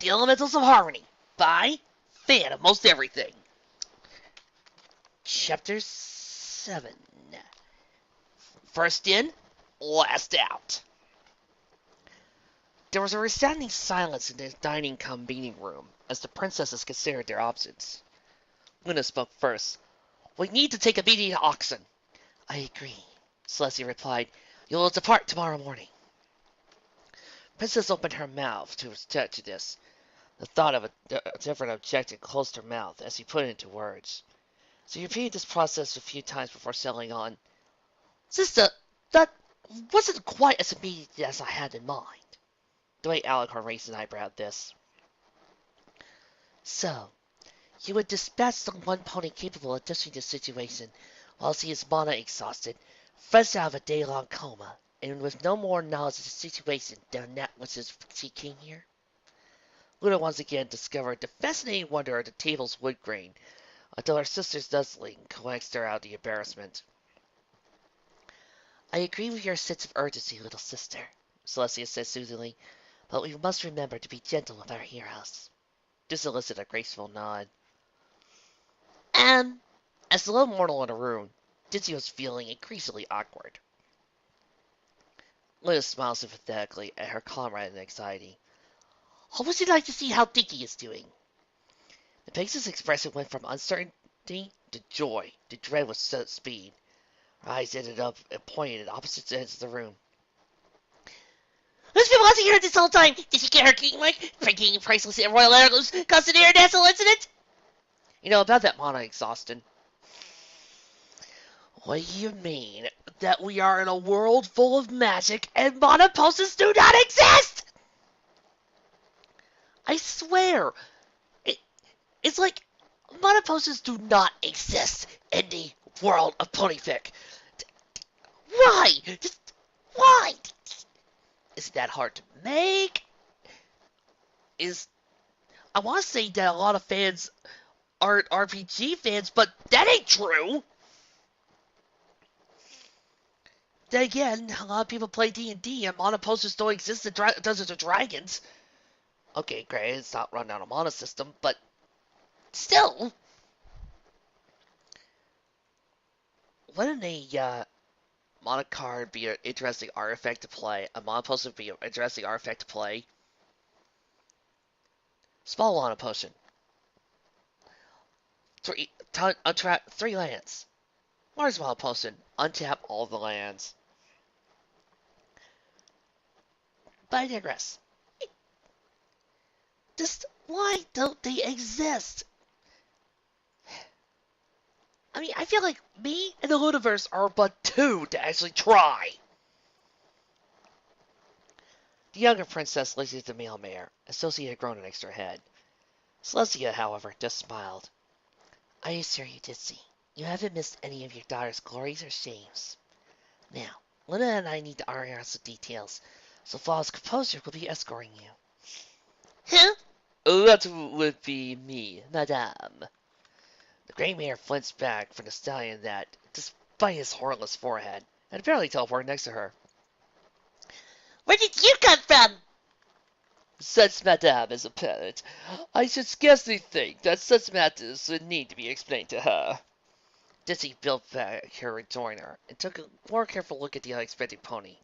The Elementals of Harmony by fan of most everything. Chapter 7. First in, last out. There was a resounding silence in the dining-cum-meeting room as the princesses considered their options. Luna spoke first. We need to take a meeting to Oxen. I agree, Celestia replied. You'll depart tomorrow morning. Princess opened her mouth to object to this. The thought of a different objection closed her mouth as he put it into words. So he repeated this process a few times before settling on. Sister, that wasn't quite as immediate as I had in mind. The way Alucard raised an eyebrow at this. So, you would dispatch the one pony capable of dishing the situation whilst he is mana exhausted, fresh out of a day-long coma, and with no more knowledge of the situation than that which is seeking here? Luna once again discovered the fascinating wonder of the table's wood grain, until her sister's nuzzling coaxed her out of the embarrassment. I agree with your sense of urgency, little sister, Celestia said soothingly, but we must remember to be gentle with our heroes. This elicited a graceful nod. As the lone mortal in the room, Dizzy was feeling increasingly awkward. Luna smiled sympathetically at her comrade in anxiety. How would you like to see how Dinky is doing? The Pixie's expression went from uncertainty to joy to dread with such speed. Her eyes ended up pointed at opposite ends of the room. Who's been watching her this whole time? Did she get her king like pranking priceless and royal heirlooms caused an international incident? You know about that mana exhaustion. What do you mean? That we are in a world full of magic and mana pulses do not exist? I swear, it's like mana pulses do not exist in the world of Ponyfic. Why? Just why? Is it that hard to make? I want to say that a lot of fans aren't RPG fans, but that ain't true. Then again, a lot of people play D&D and mana posters don't exist in Dungeons & Dragons. Okay, great, it's not run on a mana system, but still. Wouldn't a mana card be an interesting artifact to play? A mana potion would be an interesting artifact to play. Small mana potion. Untap 3 lands. Large mana potion. Untap all the lands. But I digress. Just why don't they exist? I mean, I feel like me and the Ludiverse are but two to actually try. The younger princess looked at the male mayor, as though she had grown an extra head. Celestia, however, just smiled. I assure you, Ditsy, you haven't missed any of your daughter's glories or shames. Now, Luna and I need to iron out some details, so Flawless Composure will be escorting you. Huh? That would be me, madame. The Grey Mare flinched back from the stallion that, despite his hornless forehead, had apparently teleported next to her. Where did you come from? Such madame is a parent. I should scarcely think that such matters would need to be explained to her. Dizzy built back her rejoinder and took a more careful look at the unexpected pony.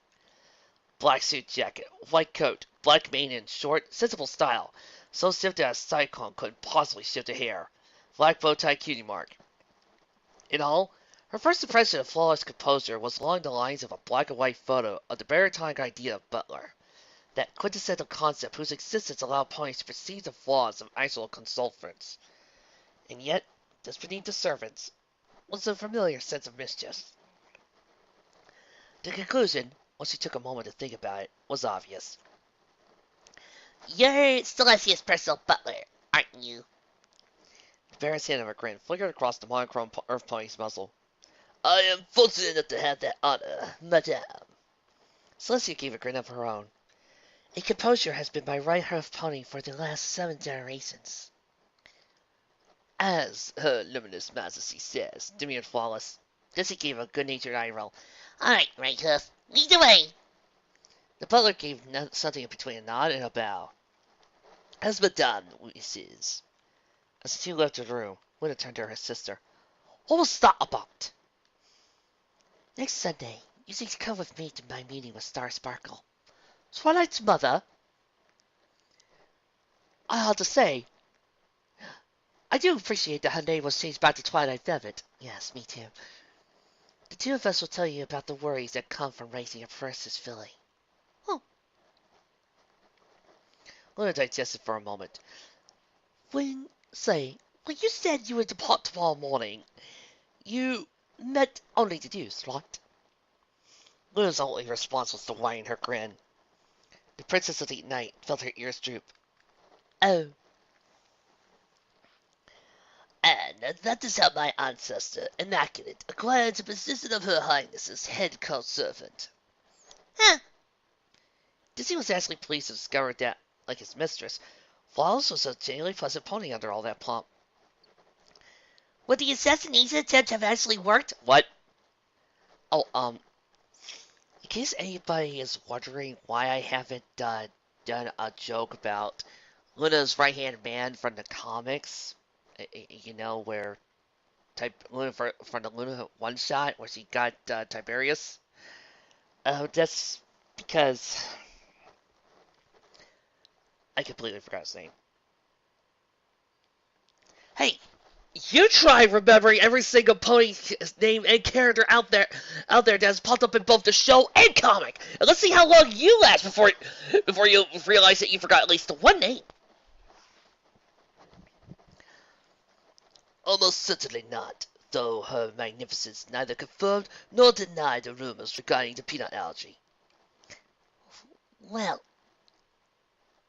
Black suit jacket, white coat, black mane in short, sensible style, so stiff that a cyclone couldn't possibly shift a hair. Black bow tie cutie mark. In all, her first impression of Flawless Composure was along the lines of a black and white photo of the baritonic idea of Butler, that quintessential concept whose existence allowed ponies to perceive the flaws of actual consultants. And yet, just beneath the surface, was a familiar sense of mischief. The conclusion, once she took a moment to think about it, was obvious. You're Celestia's personal butler, aren't you? The Baron's hand of a grin flickered across the monochrome earth pony's muzzle. I am fortunate enough to have that honor, madame. Celestia gave a grin of her own. A composure has been my right earth pony for the last 7 generations. As her luminous majesty says, demurred Flawless. Dizzy gave a good-natured eye roll. Alright, right hoof, lead the way. The butler gave something between a nod and a bow. As Madame wishes. As the two left the room, Luna turned to her sister. What was that about? Next Sunday, you need to come with me to my meeting with Star Sparkle. Twilight's mother? I have to say, I do appreciate that her name was changed back to Twilight Velvet. Yes, me too. The two of us will tell you about the worries that come from raising a precious filly. Oh. Luna digested for a moment. When you said you would depart tomorrow morning, you meant only the news, right? Luna's only response was to whine her grin. The Princess of the Night felt her ears droop. Oh. And that is how my ancestor, Immaculate, acquired the position of Her Highness's head court servant. Huh. Dizzy was actually pleased to discover that, like his mistress, Flawless was a genuinely pleasant pony under all that pomp. Would the assassination attempt have actually worked? What? Oh, in case anybody is wondering why I haven't done a joke about Luna's right-hand man from the comics, you know, where Luna from the Luna one-shot where she got Tiberius. That's because I completely forgot his name. Hey, you try remembering every single pony's name and character out there that's popped up in both the show and comic. And let's see how long you last before you realize that you forgot at least the one name. Almost certainly not, though Her Magnificence neither confirmed nor denied the rumors regarding the peanut allergy. Well,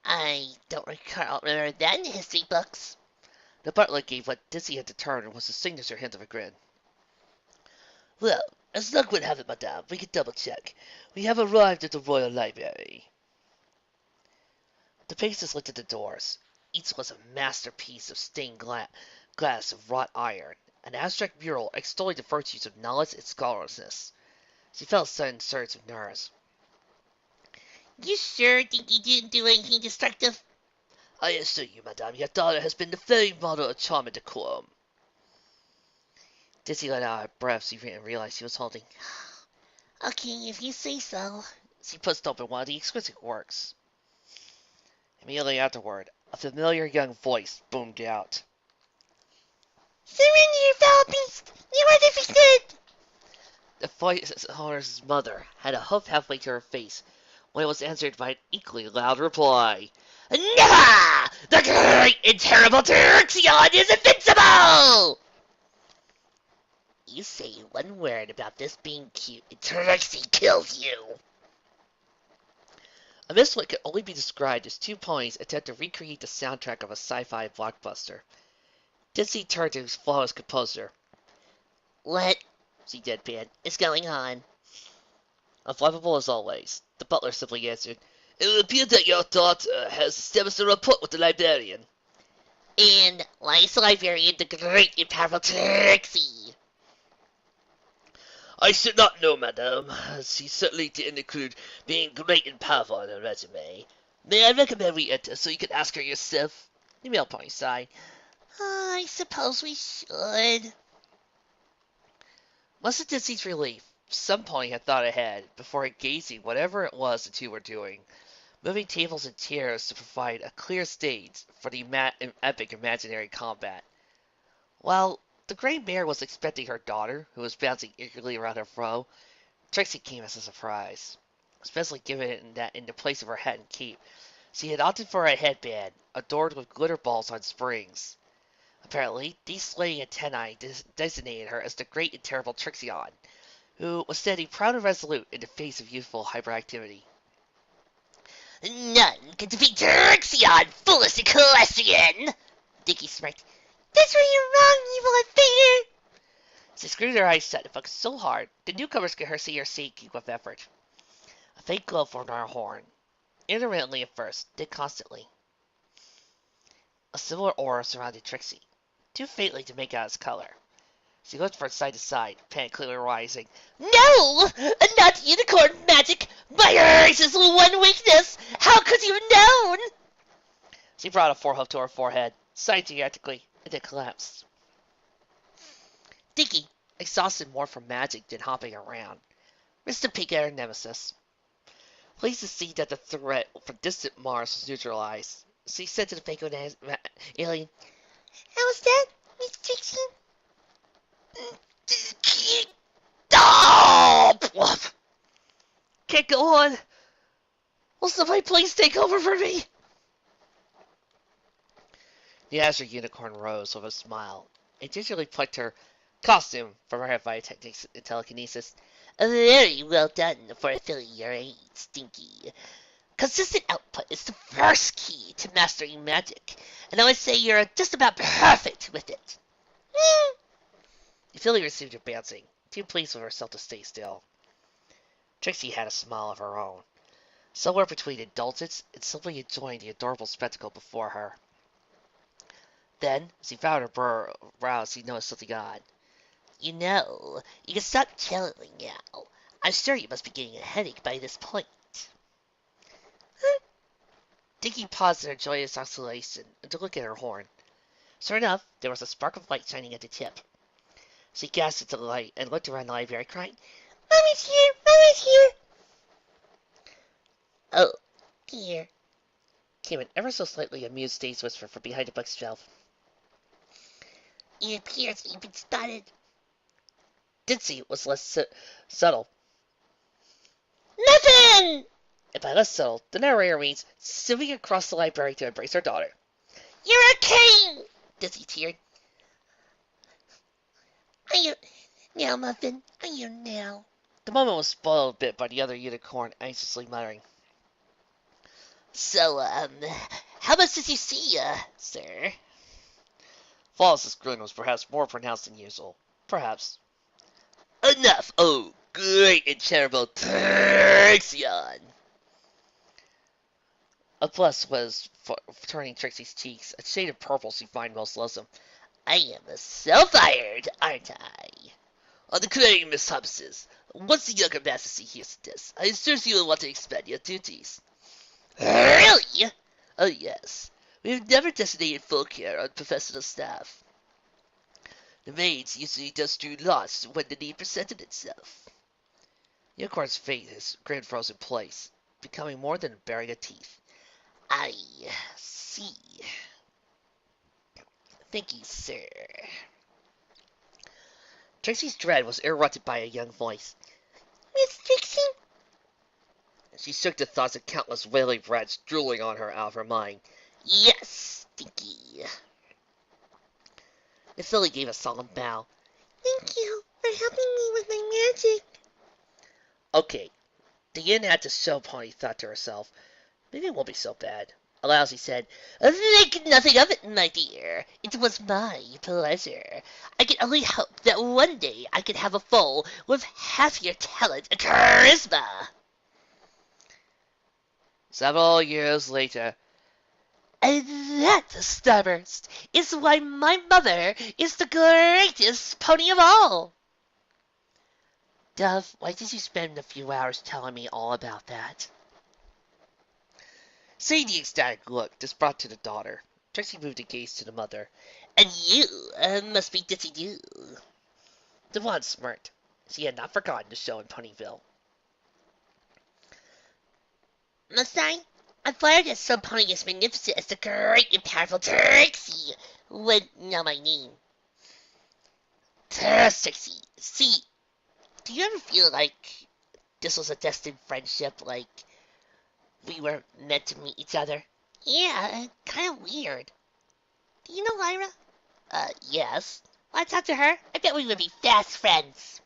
I don't remember that in the history books. The butler gave what Dizzy had determined was a signature hint of a grin. Well, as luck would have it, madame, we can double-check. We have arrived at the Royal Library. The paces looked at the doors. Each was a masterpiece of stained glass of wrought iron, an abstract mural extolling the virtues of knowledge and scholarliness. She felt a sudden surge of nerves. You sure think you didn't do anything destructive? I assure you, madame, your daughter has been the very model of charm and decorum. Dizzy let out a breath so she didn't realize she was holding. Okay, if you say so. She pushed open one of the exquisite works. Immediately afterward, a familiar young voice boomed out. Surrender, you foul beast! You are defeated! The voice's mother had a hoof halfway to her face when it was answered by an equally loud reply. Never! The great and terrible Trixie is invincible! You say one word about this being cute, and Trixie kills you. Amidst what could only be described as two ponies attempt to recreate the soundtrack of a sci-fi blockbuster, Dizzy turned to his flawless composer. What? She deadpanned. Is going on? Unflappable as always, the butler simply answered, It would appear that your daughter has established a rapport with the librarian. And why is the librarian the great and powerful Trixie? I should not know, madame. She certainly didn't include being great and powerful in her resume. May I recommend we enter so you can ask her yourself? The male pony sighed. I suppose we should. Much to Dizzy's relief, some pony had thought ahead before engaging whatever it was the two were doing, moving tables and chairs to provide a clear stage for the epic imaginary combat. While the gray mare was expecting her daughter, who was bouncing eagerly around her fro, Trixie came as a surprise, especially given that in the place of her hat and cape, she had opted for a headband adorned with glitter balls on springs. Apparently, these slaying antennae designated her as the great and terrible Trixie, who was standing proud and resolute in the face of youthful hyperactivity. None can defeat Trixie, foolish Equestrian! Dicky smirked. That's where you're wrong, evil invader! She screwed her eyes shut and focused so hard, the newcomers could see her shaking with effort. A faint glow formed on her horn. Intermittently at first, then constantly. A similar aura surrounded Trixie, too faintly to make out its color. She looked from side to side, panic clearly rising. No! Not unicorn magic! My eyes is one weakness! How could you have known? She brought a forehoof to her forehead, sighed theatrically, and then collapsed. Dinky, exhausted more from magic than hopping around, missed to peek at her nemesis. Pleased to see that the threat from distant Mars was neutralized, she said to the Faco alien, "How's that, Miss Trixie?" Stop! Can't go on. Will somebody please take over for me? The Azure Unicorn rose with a smile and gingerly plucked her costume from her head via telekinesis. Very well done for a filly your age, Stinky. Consistent output is the first key to mastering magic, and I would say you're just about perfect with it. The filly resumed her bouncing, too pleased with herself to stay still. Trixie had a smile of her own, somewhere between indulgence and simply enjoying the adorable spectacle before her. Then, as he frowned her brows, he noticed something odd. You know, you can stop channeling now. I'm sure you must be getting a headache by this point. Dinky paused in her joyous oscillation to look at her horn. Sure enough, there was a spark of light shining at the tip. She gasped into the light and looked around the library, crying, "Mommy's here! Mommy's here!" "Oh, dear," came an ever so slightly amused dazed whisper from behind a bookshelf. "It appears you've been spotted." Dincy was less subtle. "Muffin!" And by less subtle, the narrator means swimming across the library to embrace her daughter. "You're a king!" Dincy teared. "Are you now, Muffin? Are you now?" The moment was spoiled a bit by the other unicorn anxiously muttering. "So, how much did you see, sir?" Flawless's grin was perhaps more pronounced than usual. Perhaps. "Enough! Oh, great and terrible Trixie!" A blush was turning Trixie's cheeks, a shade of purple she found most loathsome. "I am so fired, aren't I?" "On the contrary, Miss Hobson, once the younger Majesty hears of this, I assure you will want to expand your duties." "Really?" "Oh, yes. We have never designated full care on professional staff. The maids usually just drew lots when the need presented itself." The unicorn's face, his grin froze in place, becoming more than a baring of teeth. "I see. Thank you, sir." Trixie's dread was interrupted by a young voice. "Miss Trixie?" She shook the thoughts of countless wailing brats drooling on her out of her mind. "Yes, Stinky." The filly gave a solemn bow. "Thank you for helping me with my magic." Okay, the inn had to show Pony thought to herself. Maybe it won't be so bad. Aloud, she said, "Think nothing of it, my dear. It was my pleasure. I can only hope that one day I can have a foal with half your talent and charisma." Several years later. "And that, Starburst, is why my mother is the greatest pony of all." Dove, why did you spend a few hours telling me all about that? Seeing the ecstatic look this brought to the daughter, Trixie moved to gaze to the mother. "And you must be Ditsy Doo." The one smirked. She had not forgotten the show in Ponyville. "Must I? I fired at some pony as magnificent as the great and powerful Trixie would know my name." Trixie, see, do you ever feel like this was a destined friendship, like we were meant to meet each other? Yeah, kind of weird. Do you know Lyra? Yes. Want to talk to her? I bet we would be fast friends.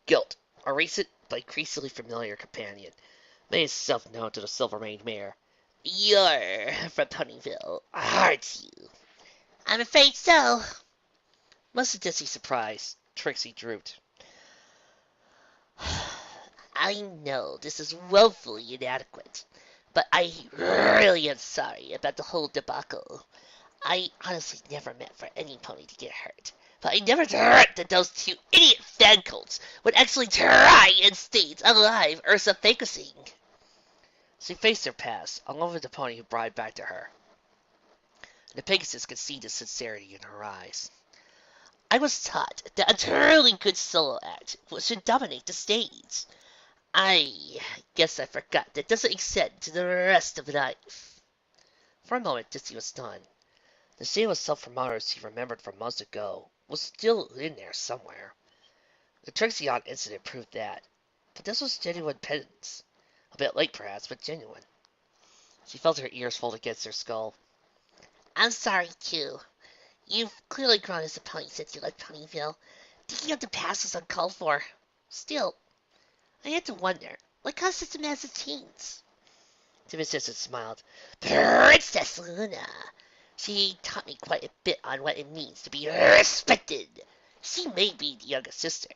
Guilt, a recent but increasingly familiar companion, made itself known to the silver-maned mare. "You're from Ponyville, aren't you?" "I'm afraid so." Much to Disney's surprise, Trixie drooped. "I know this is woefully inadequate, but I really am sorry about the whole debacle. I honestly never meant for any pony to get hurt. but I never dreamt that those two idiot fan cults would actually try and stay alive or focusing. She faced her past, along with the pony who brought it back to her. The Pegasus could see the sincerity in her eyes. I was taught that a truly good solo act should dominate the stage. I guess I forgot that doesn't extend to the rest of life. For a moment, Dizzy was stunned. The shameless self-promoter she remembered from months ago was still in there somewhere. The Trixie incident proved that. But this was genuine penance. A bit late, perhaps, but genuine. She felt her ears fold against her skull. I'm sorry, too. You've clearly grown as a pony since you left Ponyville. Taking up the past was uncalled for. Still, I had to wonder, what caused such a massive change? The assistant smiled. Princess Luna. She taught me quite a bit on what it means to be respected. She may be the younger sister,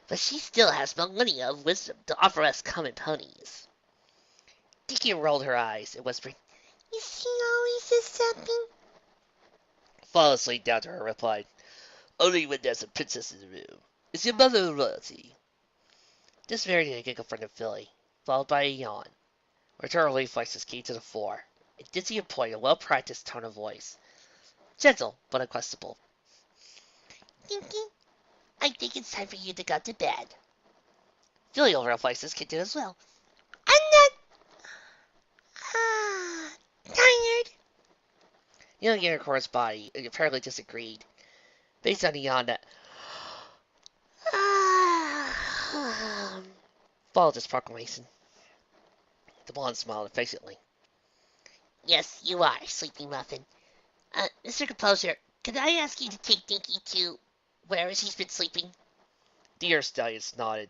but she still has millennia of wisdom to offer us common ponies. Dickie rolled her eyes and whispered, Is she always this something? Flawlessly down to her replied, Only when there's a princess in the room. Is your mother royalty? This married a giggle from the filly, followed by a yawn. Her reflexes came to the floor, and Dizzy employed a well-practiced tone of voice. Gentle, but unquestionable. Dinky, I think it's time for you to go to bed. Filial reflexes kicked in as well. I'm not tired. The young unicorn's body apparently disagreed, based on the yawn that followed this proclamation. The blonde smiled affectionately. Yes, you are, Sleeping Muffin. Mr. Composer, can I ask you to take Dinky to where he's been sleeping? The Earth Stallions nodded.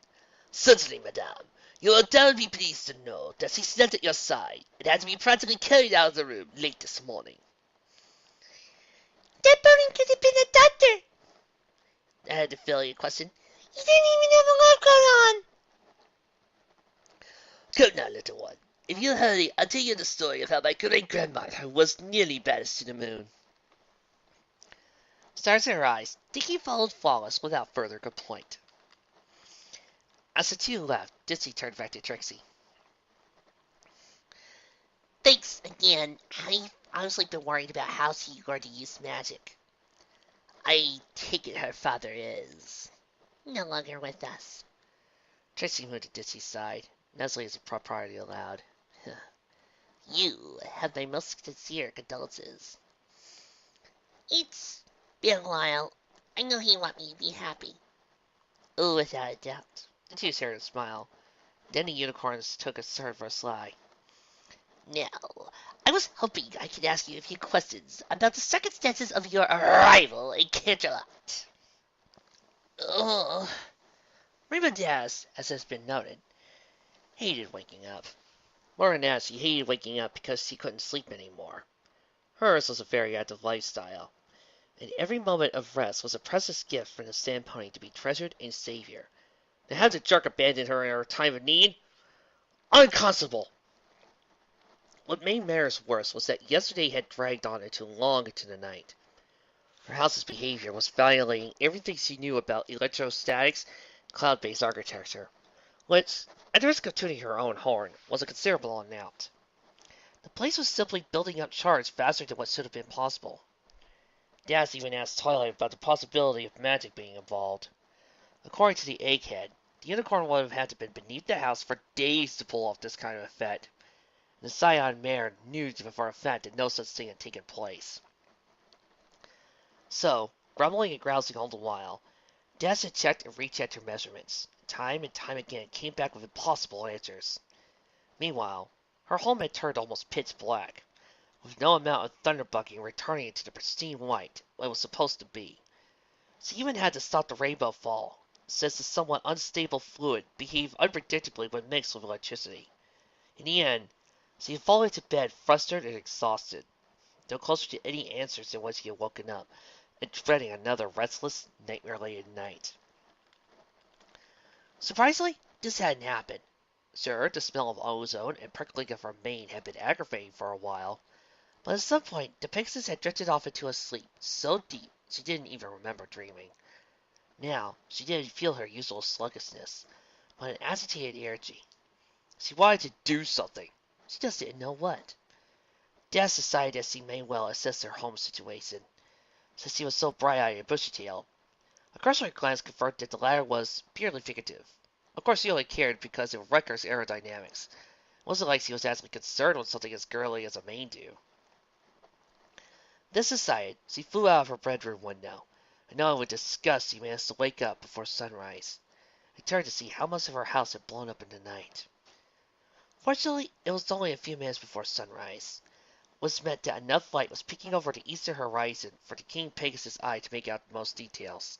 Certainly, madame. You will doubtless be pleased to know that she slept at your side and had to be practically carried out of the room late this morning. That pony could have been a doctor, added the filly in question. He didn't even have a lab coat on. Come now, little one. If you'll hurry, I'll tell you the story of how my great-grandmother was nearly banished to the moon. Stars in her eyes, Dickie followed Flawless without further complaint. As the two left, Dizzy turned back to Trixie. Thanks again. I've honestly been worried about how she's going to use magic. I take it her father is no longer with us. Trixie moved to Dizzy's side, nuzzling his propriety aloud. You have my most sincere condolences. It's been a while. I know he wants me to be happy. Oh, without a doubt. The two shared a smile. Then the unicorns took a turn for a sly. Now, I was hoping I could ask you a few questions about the circumstances of your arrival in Canterlot. Oh. Rainbow Daz, as has been noted, hated waking up. More than that, she hated waking up because she couldn't sleep anymore. Hers was a very active lifestyle, and every moment of rest was a precious gift from the sand pony to be treasured and savored. To have the jerk abandon her in her time of need? Unconceivable! What made matters worse was that yesterday had dragged on long into the night. Her house's behavior was violating everything she knew about electrostatics, cloud-based architecture, which, at the risk of tooting her own horn, was a considerable amount. The place was simply building up shards faster than what should have been possible. Daz even asked Twilight about the possibility of magic being involved. According to the egghead, the unicorn would have had to be beneath the house for days to pull off this kind of effect. The Scion mare knew for a fact that no such thing had taken place. So, grumbling and grousing all the while, Daz had checked and rechecked her measurements. Time and time again came back with impossible answers. Meanwhile, her home had turned almost pitch black, with no amount of thunderbucking returning it to the pristine white it was supposed to be. She even had to stop the rainbow fall, since the somewhat unstable fluid behaved unpredictably when mixed with electricity. In the end, she had fallen to bed frustrated and exhausted, no closer to any answers than when she had woken up, and dreading another restless, nightmare-laden night. Surprisingly, this hadn't happened. Sure, the smell of ozone and prickling of her mane had been aggravating for a while, but at some point the Pegasus had drifted off into a sleep so deep She didn't even remember dreaming. Now, she didn't feel her usual sluggishness, but an agitated energy. She wanted to do something. She just didn't know what. Dad decided as he may well assess her home situation, since she was so bright-eyed and bushy-tailed. A cursory glance confirmed that the latter was purely figurative. Of course, he only cared because of Wrecker's aerodynamics. It wasn't like she was actually concerned with something as girly as a main do. This aside, she flew out of her bedroom window, and knowing with disgust she managed to wake up before sunrise. He turned to see how much of her house had blown up in the night. Fortunately, it was only a few minutes before sunrise, which meant that enough light was peeking over the eastern horizon for the King Pegasus' eye to make out most details.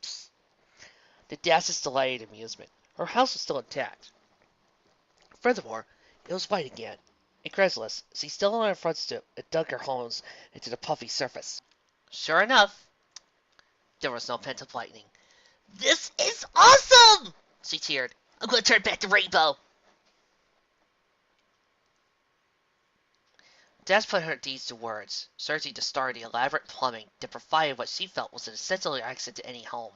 Psst. The Dass's delighted amusement. Her house was still intact. Furthermore, it was white again. Incredulous, she still on her front stoop and dug her horns into the puffy surface. Sure enough, there was no pent-up lightning. "This is awesome!" she cheered. "I'm going to turn back the rainbow." Des put her deeds to words, searching to start the elaborate plumbing that provided what she felt was an essential accent to any home.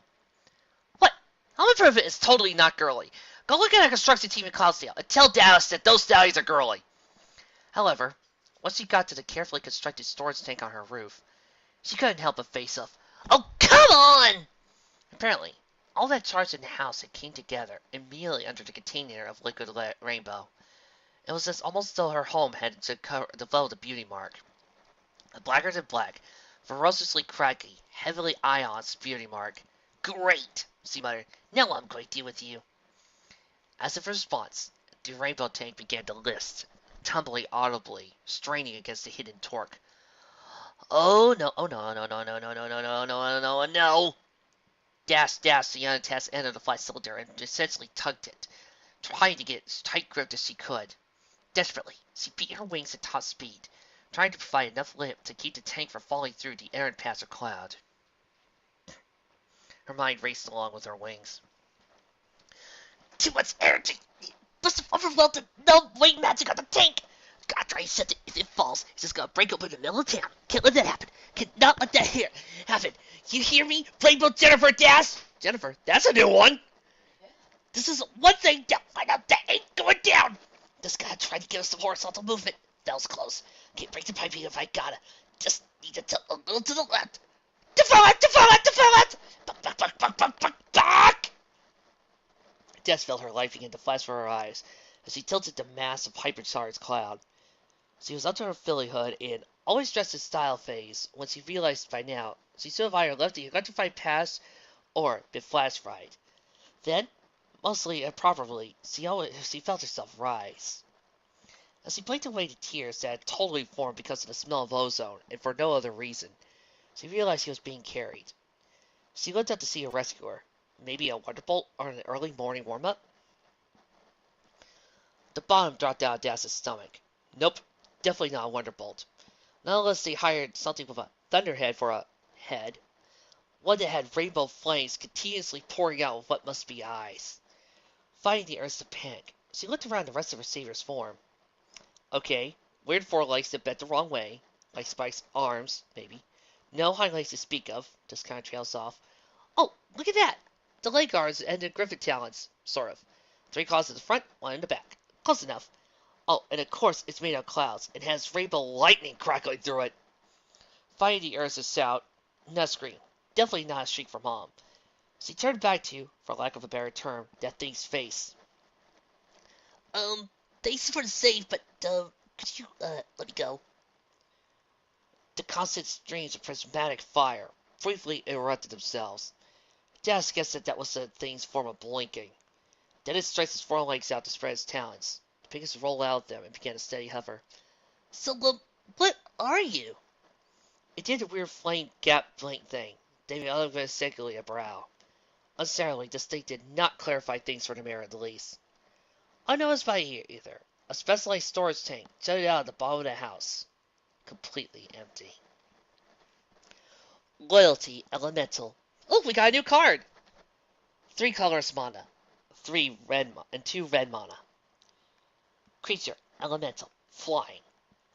"What? Home improvement is totally not girly. Go look at a construction team in Clydesdale and tell Dallas that those stallions are girly." However, once she got to the carefully constructed storage tank on her roof, she couldn't help but face off. "Oh, come on!" Apparently, all that charge in the house had came together immediately under the container of liquid rainbow. It was almost as though her home had developed a beauty mark. A blacker than black, ferociously craggy, heavily ionced beauty mark. "Great!" she muttered. "Now I'm going to deal with you." As if in response, the rainbow tank began to list, tumbling audibly, straining against the hidden torque. "Oh no, oh no, no, no, no, no, no, no, no, no, no, no!" Dash, the unattached end of the flight cylinder and essentially tugged it, trying to get as tight gripped as she could. Desperately, she beat her wings at top speed, trying to provide enough lift to keep the tank from falling through the errant path of cloud. Her mind raced along with her wings. "Too much energy! Must have overwhelmed the null wing magic on the tank! Gotta try and set it. If it falls, it's just gonna break open the middle of town. Can't let that happen. Cannot let that happen. You hear me? Rainbow Jennifer Dash!" Jennifer, that's a new one! "This is one thing that find out that ain't going down. Just gotta try to give us some horizontal movement. That was close. Can't break the piping if I gotta. Just need to tilt a little to the left. Develop! Back! Death felt her life begin to flash before her eyes as she tilted the mass of hypercharged cloud. She was up to her filly hood in always dressed in style phase when she realized by now she should have either left the electrified pass or been flash fried. Then, mostly improperly, she felt herself rise. As she blinked away the tears that had totally formed because of the smell of ozone and for no other reason, she realized she was being carried. She looked up to see a rescuer. Maybe a Wonderbolt or an early morning warm-up? The bottom dropped out of Dass's stomach. Nope, definitely not a Wonderbolt. Not unless they hired something with a thunderhead for a head. One that had rainbow flames continuously pouring out of what must be eyes. Finding the urge to panic, she looked around the rest of her savior's form. Okay, weird forelegs that bent the wrong way, like Spike's arms, maybe. No hind legs to speak of, just kind of trails off. Oh, look at that! The leg guards and the Griffin talons, sort of. 3 claws in the front, 1 in the back. Close enough. Oh, and of course it's made of clouds, and has rainbow lightning crackling through it. Finding the urge to shout, not a scream. Definitely not a shriek from Mom. She turned back to, for lack of a better term, that thing's face. Thanks for the save, but, could you, let me go?" The constant streams of prismatic fire briefly interrupted themselves. Dash guessed that was the thing's form of blinking. Then it stretched its forelegs out to spread its talons. The Pegasus rolled out of them and began a steady hover. "So, what are you?" It did a weird flame gap blink thing, leaving unexpectedly a brow. Uncertainly, this thing did not clarify things for the mayor at the least. Unnoticed by either, a specialized storage tank jutted out at the bottom of the house. Completely empty. Loyalty Elemental. Oh, we got a new card! 3 colorless mana. 2 red mana. Creature, Elemental, Flying.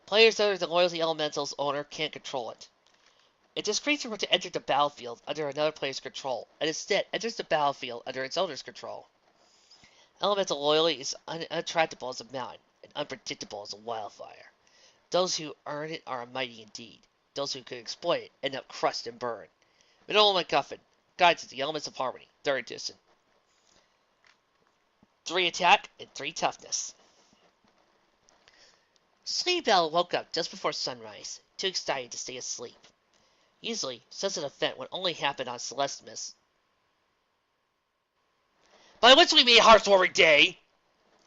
Players other than Loyalty Elemental's owner can't control it. If this creature were to enter the battlefield under another player's control, and instead enters the battlefield under its owner's control, elemental loyalty is unattractable as a mountain and unpredictable as a wildfire. Those who earn it are mighty indeed. Those who could exploit it end up crushed and burned. Middle MacGuffin, guides to the elements of harmony, 3rd edition. 3 attack and 3 toughness. Sleepybell woke up just before sunrise, too excited to stay asleep. Usually, such an event would only happen on Celestimus, by which we mean Hearthwarming Day,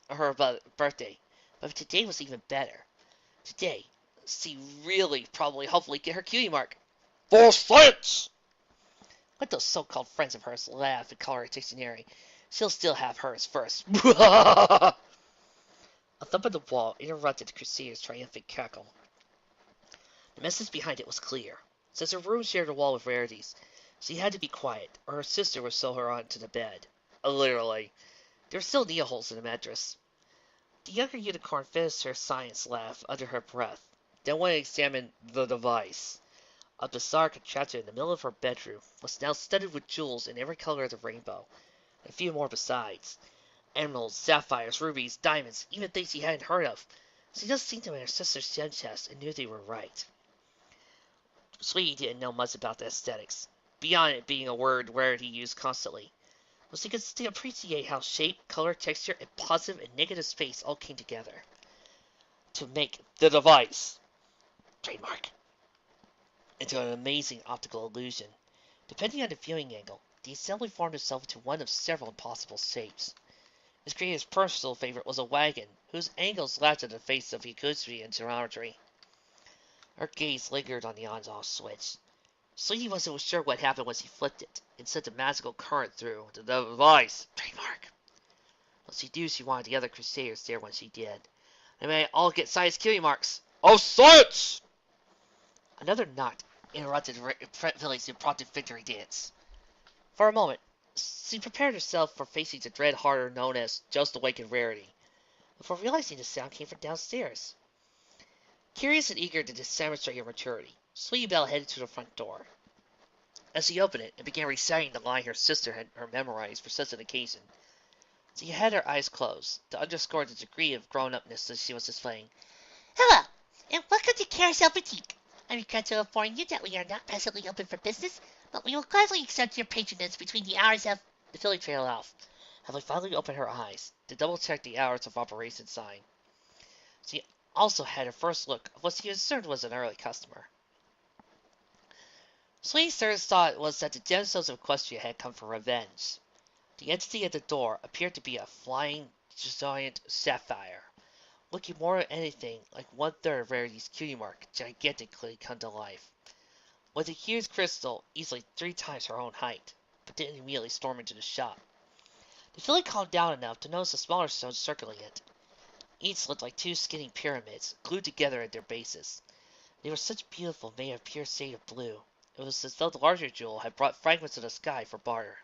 or her birthday. But today was even better. Today, she really probably hopefully get her cutie mark. For science! Let those so-called friends of hers laugh and call her a dictionary. She'll still have hers first. A thump on the wall interrupted the Crusader's triumphant cackle. The message behind it was clear. Since her room shared a wall with rarities, she had to be quiet, or her sister would sew her onto the bed. Literally. There were still nail holes in the mattress. The younger unicorn finished her science laugh under her breath, then went to examine the device. A bizarre contraption in the middle of her bedroom was now studded with jewels in every color of the rainbow, and a few more besides. Emeralds, sapphires, rubies, diamonds, even things she hadn't heard of. She just seen them in her sister's gem chest and knew they were right. Sweetie didn't know much about the aesthetics, beyond it being a word rarity used constantly. But she could still appreciate how shape, color, texture, and positive and negative space all came together to make the device, trademark, into an amazing optical illusion. Depending on the viewing angle, the assembly formed itself into one of several possible shapes. His creator's personal favorite was a wagon, whose angles laughed at the face of Equestria and geometry. Her gaze lingered on the on-off switch. Sleety wasn't sure what happened once he flipped it and sent a magical current through the device, trademark. But she knew she wanted the other Crusaders there when she did. They may all get science cutie marks. Oh, science! Another knot interrupted Villie's impromptu victory dance. For a moment, she prepared herself for facing the dread horror known as Just Awakened Rarity, before realizing the sound came from downstairs. Curious and eager to demonstrate her maturity, Sleepybell headed to the front door. As she opened it and began reciting the line her sister had memorized for such an occasion, she had her eyes closed to underscore the degree of grown-upness that she was displaying. Hello, and welcome to Carousel Boutique. I regret to inform you that we are not presently open for business, but we will gladly accept your patronage between the hours of... The filly trailed off, having finally opened her eyes to double-check the hours of operation sign. She also had her first look of what she assumed was an early customer. Sweetie's first thought was that the gemstones of Equestria had come for revenge. The entity at the door appeared to be a flying giant sapphire, looking more than anything like one-third of Rarity's cutie mark gigantically come to life. With a huge crystal easily 3 times her own height, but didn't immediately storm into the shop. The filly calmed down enough to notice the smaller stones circling it. Each looked like 2 skinny pyramids, glued together at their bases. They were such beautiful, made of pure shade of blue. It was as though the larger jewel had brought fragments of the sky for barter.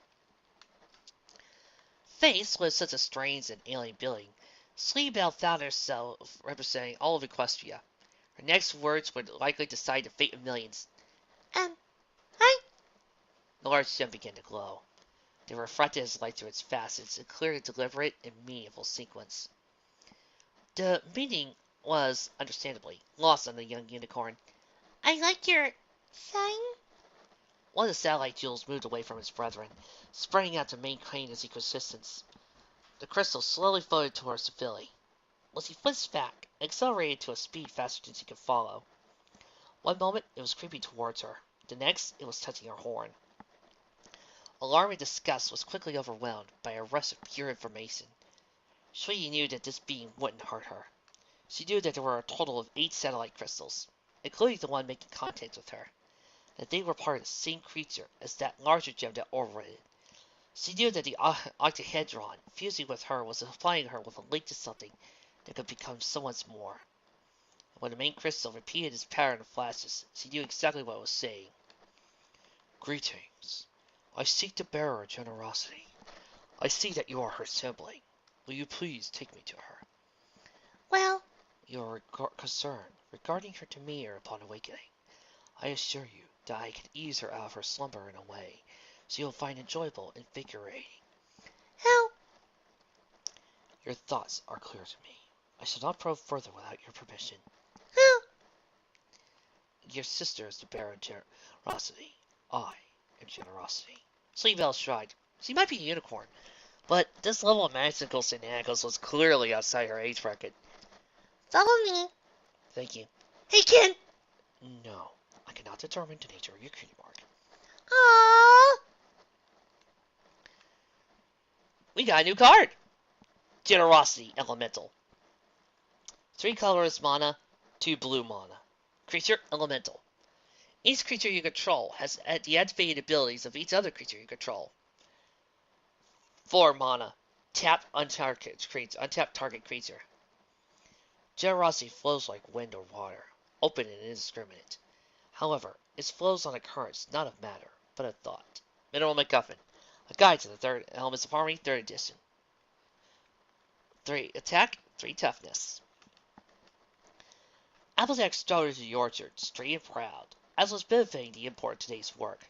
Faced with such a strange and alien being, Sleepybell found herself representing all of Equestria. Her next words would likely decide the fate of millions. Hi? The large gem began to glow. They reflected his light through its facets in clear, deliberate, and meaningful sequence. The meaning was, understandably, lost on the young unicorn. I like your sign. One of the satellite jewels moved away from his brethren, spreading out to maintain its equidistance. The crystal slowly floated towards the filly. When she flinched back, it accelerated to a speed faster than she could follow. One moment, it was creeping towards her. The next, it was touching her horn. Alarming disgust was quickly overwhelmed by a rush of pure information. Sweetie knew that this being wouldn't hurt her. She knew that there were a total of 8 satellite crystals, including the one making contact with her, that they were part of the same creature as that larger gem that orbited it. She knew that the octahedron fusing with her was supplying her with a link to something that could become so much more. When the main crystal repeated its pattern of flashes, she knew exactly what it was saying. Greetings. I seek to bear her generosity. I see that you are her sibling. Will you please take me to her? Well, your concern regarding her demeanor upon awakening. I assure you Dai could ease her out of her slumber in a way she will find enjoyable and invigorating. How? Your thoughts are clear to me. I shall not probe further without your permission. How? Your sister is the bearer of generosity. I am generosity. Sleevebell shrugged. She might be a unicorn, but this level of magical shenanigans was clearly outside her age bracket. Follow me. Thank you. Hey, Ken! No, I cannot determine the nature of your cutie mark. Aww! We got a new card! Generosity Elemental. 3 colorless mana, 2 blue mana. Creature Elemental. Each creature you control has the activated abilities of each other creature you control. 4 mana. Tap untapped target creature. Generosity flows like wind or water, open and indiscriminate. However, it flows on occurrence, not of matter, but of thought. Mineral MacGuffin. A guide to the 3rd Elements of Harmony, 3rd edition. 3 attack, 3 toughness. Applejack strutted to the orchard, straight and proud, as was benefiting the import of today's work.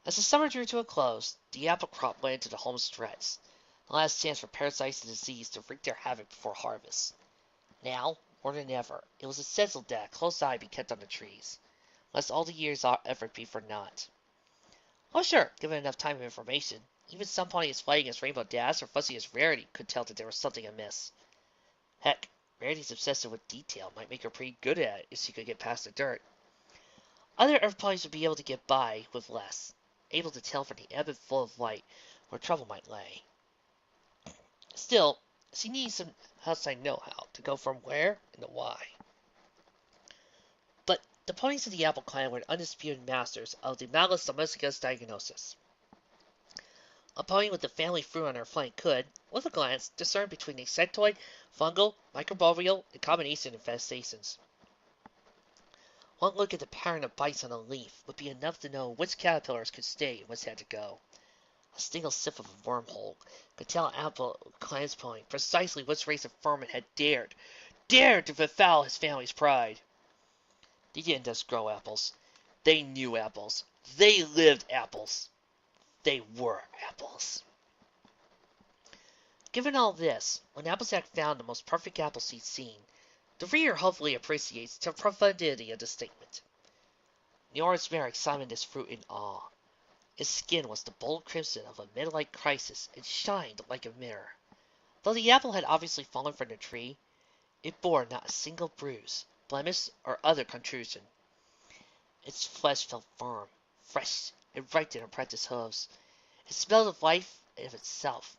As the summer drew to a close, the apple crop went into the home stretch, the last chance for parasites and disease to wreak their havoc before harvest. Now, more than ever, it was essential that a close eye be kept on the trees, lest all the year's effort be for naught. Oh sure, given enough time and information, even some pony as fighting as Rainbow Dash or Fuzzy as Rarity could tell that there was something amiss. Heck, Rarity's obsession with detail might make her pretty good at it if she could get past the dirt. Other Earth ponies would be able to get by with less, able to tell from the ebb and flow of light where trouble might lay. Still, she needs some outside know-how to go from where and to why. But the ponies of the Apple Clan were undisputed masters of the Malus Domesticus diagnosis. A pony with the family fruit on her flank could, with a glance, discern between insectoid, fungal, microbial, and combination infestations. One look at the pattern of bites on a leaf would be enough to know which caterpillars could stay and which had to go. A single sniff of a wormhole could tell an Apple Clan's pony precisely which race of vermin had dared to befoul his family's pride. They didn't just grow apples. They knew apples. They lived apples. They were apples. Given all this, when Applejack found the most perfect apple seed seen, the reader hopefully appreciates the profundity of the statement. Neora's mare examined this fruit in awe. Its skin was the bold crimson of a midlife crisis and shined like a mirror. Though the apple had obviously fallen from the tree, it bore not a single bruise, blemish, or other contusion. Its flesh felt firm, fresh, and right in Apprentice's hooves. It smelled of life and of itself.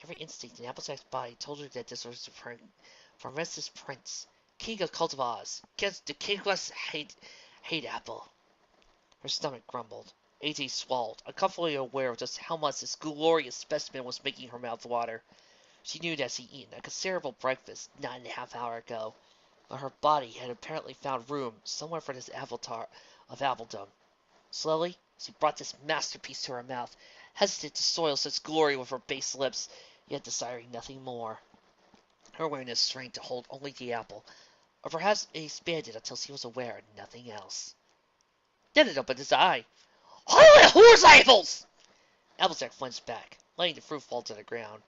Every instinct in Applejack's body told her that this was from restless prince, king of cultivars, against the kingless hate apple. Her stomach grumbled. AJ swallowed, uncomfortably aware of just how much this glorious specimen was making her mouth water. She knew that she'd eaten a considerable breakfast 9.5 hours ago, but her body had apparently found room somewhere for this avatar of appledom. Slowly, she brought this masterpiece to her mouth, hesitant to soil such glory with her base lips, yet desiring nothing more. Her awareness strained to hold only the apple, or perhaps it expanded until she was aware of nothing else. Then it opened its eye. Holy horse apples! Applejack flinched back, letting the fruit fall to the ground.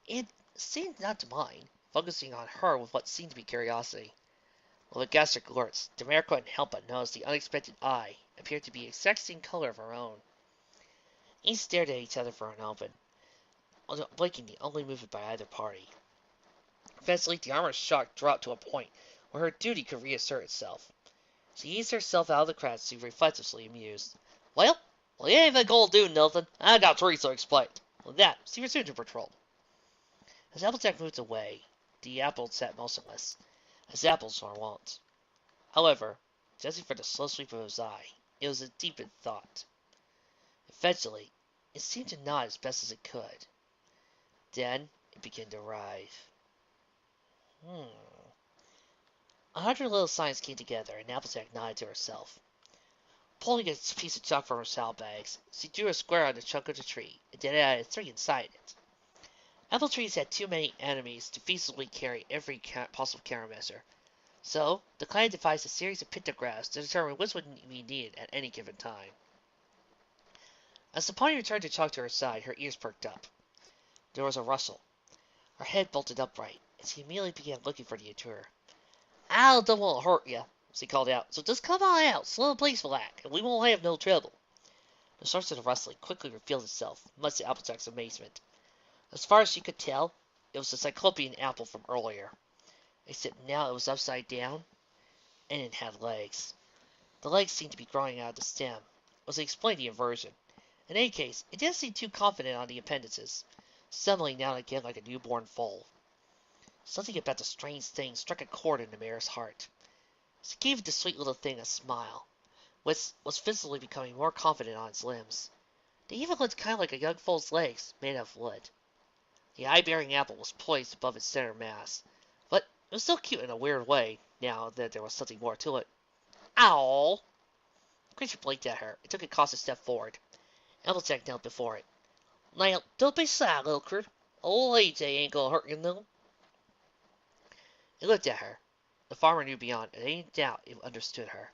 It seemed not to mind, focusing on her with what seemed to be curiosity. With a gastric glorts, the mare couldn't help but notice the unexpected eye appeared to be the exact same color of her own. Each stared at each other for an moment, blinking the only movement by either party. Eventually, the armor's shock dropped to a point where her duty could reassert itself. She eased herself out of the crowd to reflectively amused. Well, you ain't even gonna do nothing. I got Teresa explained. With that, she resumed her patrol. As Applejack moved away, the apple sat motionless, as apples are wont. However, judging from the slow sweep of his eye, it was a deep in thought. Eventually, it seemed to nod as best as it could. Then, it began to writhe. 100 little signs came together, and Applejack nodded to herself. Pulling a piece of chalk from her saddlebags, she drew a square on the trunk of the tree, and then added 3 inside it. Apple trees had too many enemies to feasibly carry every possible countermeasure, So, the clan devised a series of pictographs to determine which would be needed at any given time. As the pony returned to chalk to her side, her ears perked up. There was a rustle. Her head bolted upright, and she immediately began looking for the intruder. "I don't want to hurt you," she called out, "so just come on out, slow and peaceful like, and we won't have no trouble." The source of the rustling quickly revealed itself, much to Applejack's amazement. As far as she could tell, it was the cyclopean apple from earlier, except now it was upside down, and it had legs. The legs seemed to be growing out of the stem, was explained the inversion. In any case, it didn't seem too confident on the appendices, stumbling now and again like a newborn foal. Something about the strange thing struck a chord in the mare's heart. She gave the sweet little thing a smile, which was visibly becoming more confident on its limbs. They even looked kind of like a young foal's legs, made of wood. The eye-bearing apple was poised above its center mass, but it was still cute in a weird way, now that there was something more to it. "Ow!" The creature blinked at her and took a cautious step forward. Applejack knelt before it. "Now, don't be shy, little critter. Old AJ ain't gonna hurt you none." It looked at her. The farmer knew beyond any doubt it understood her.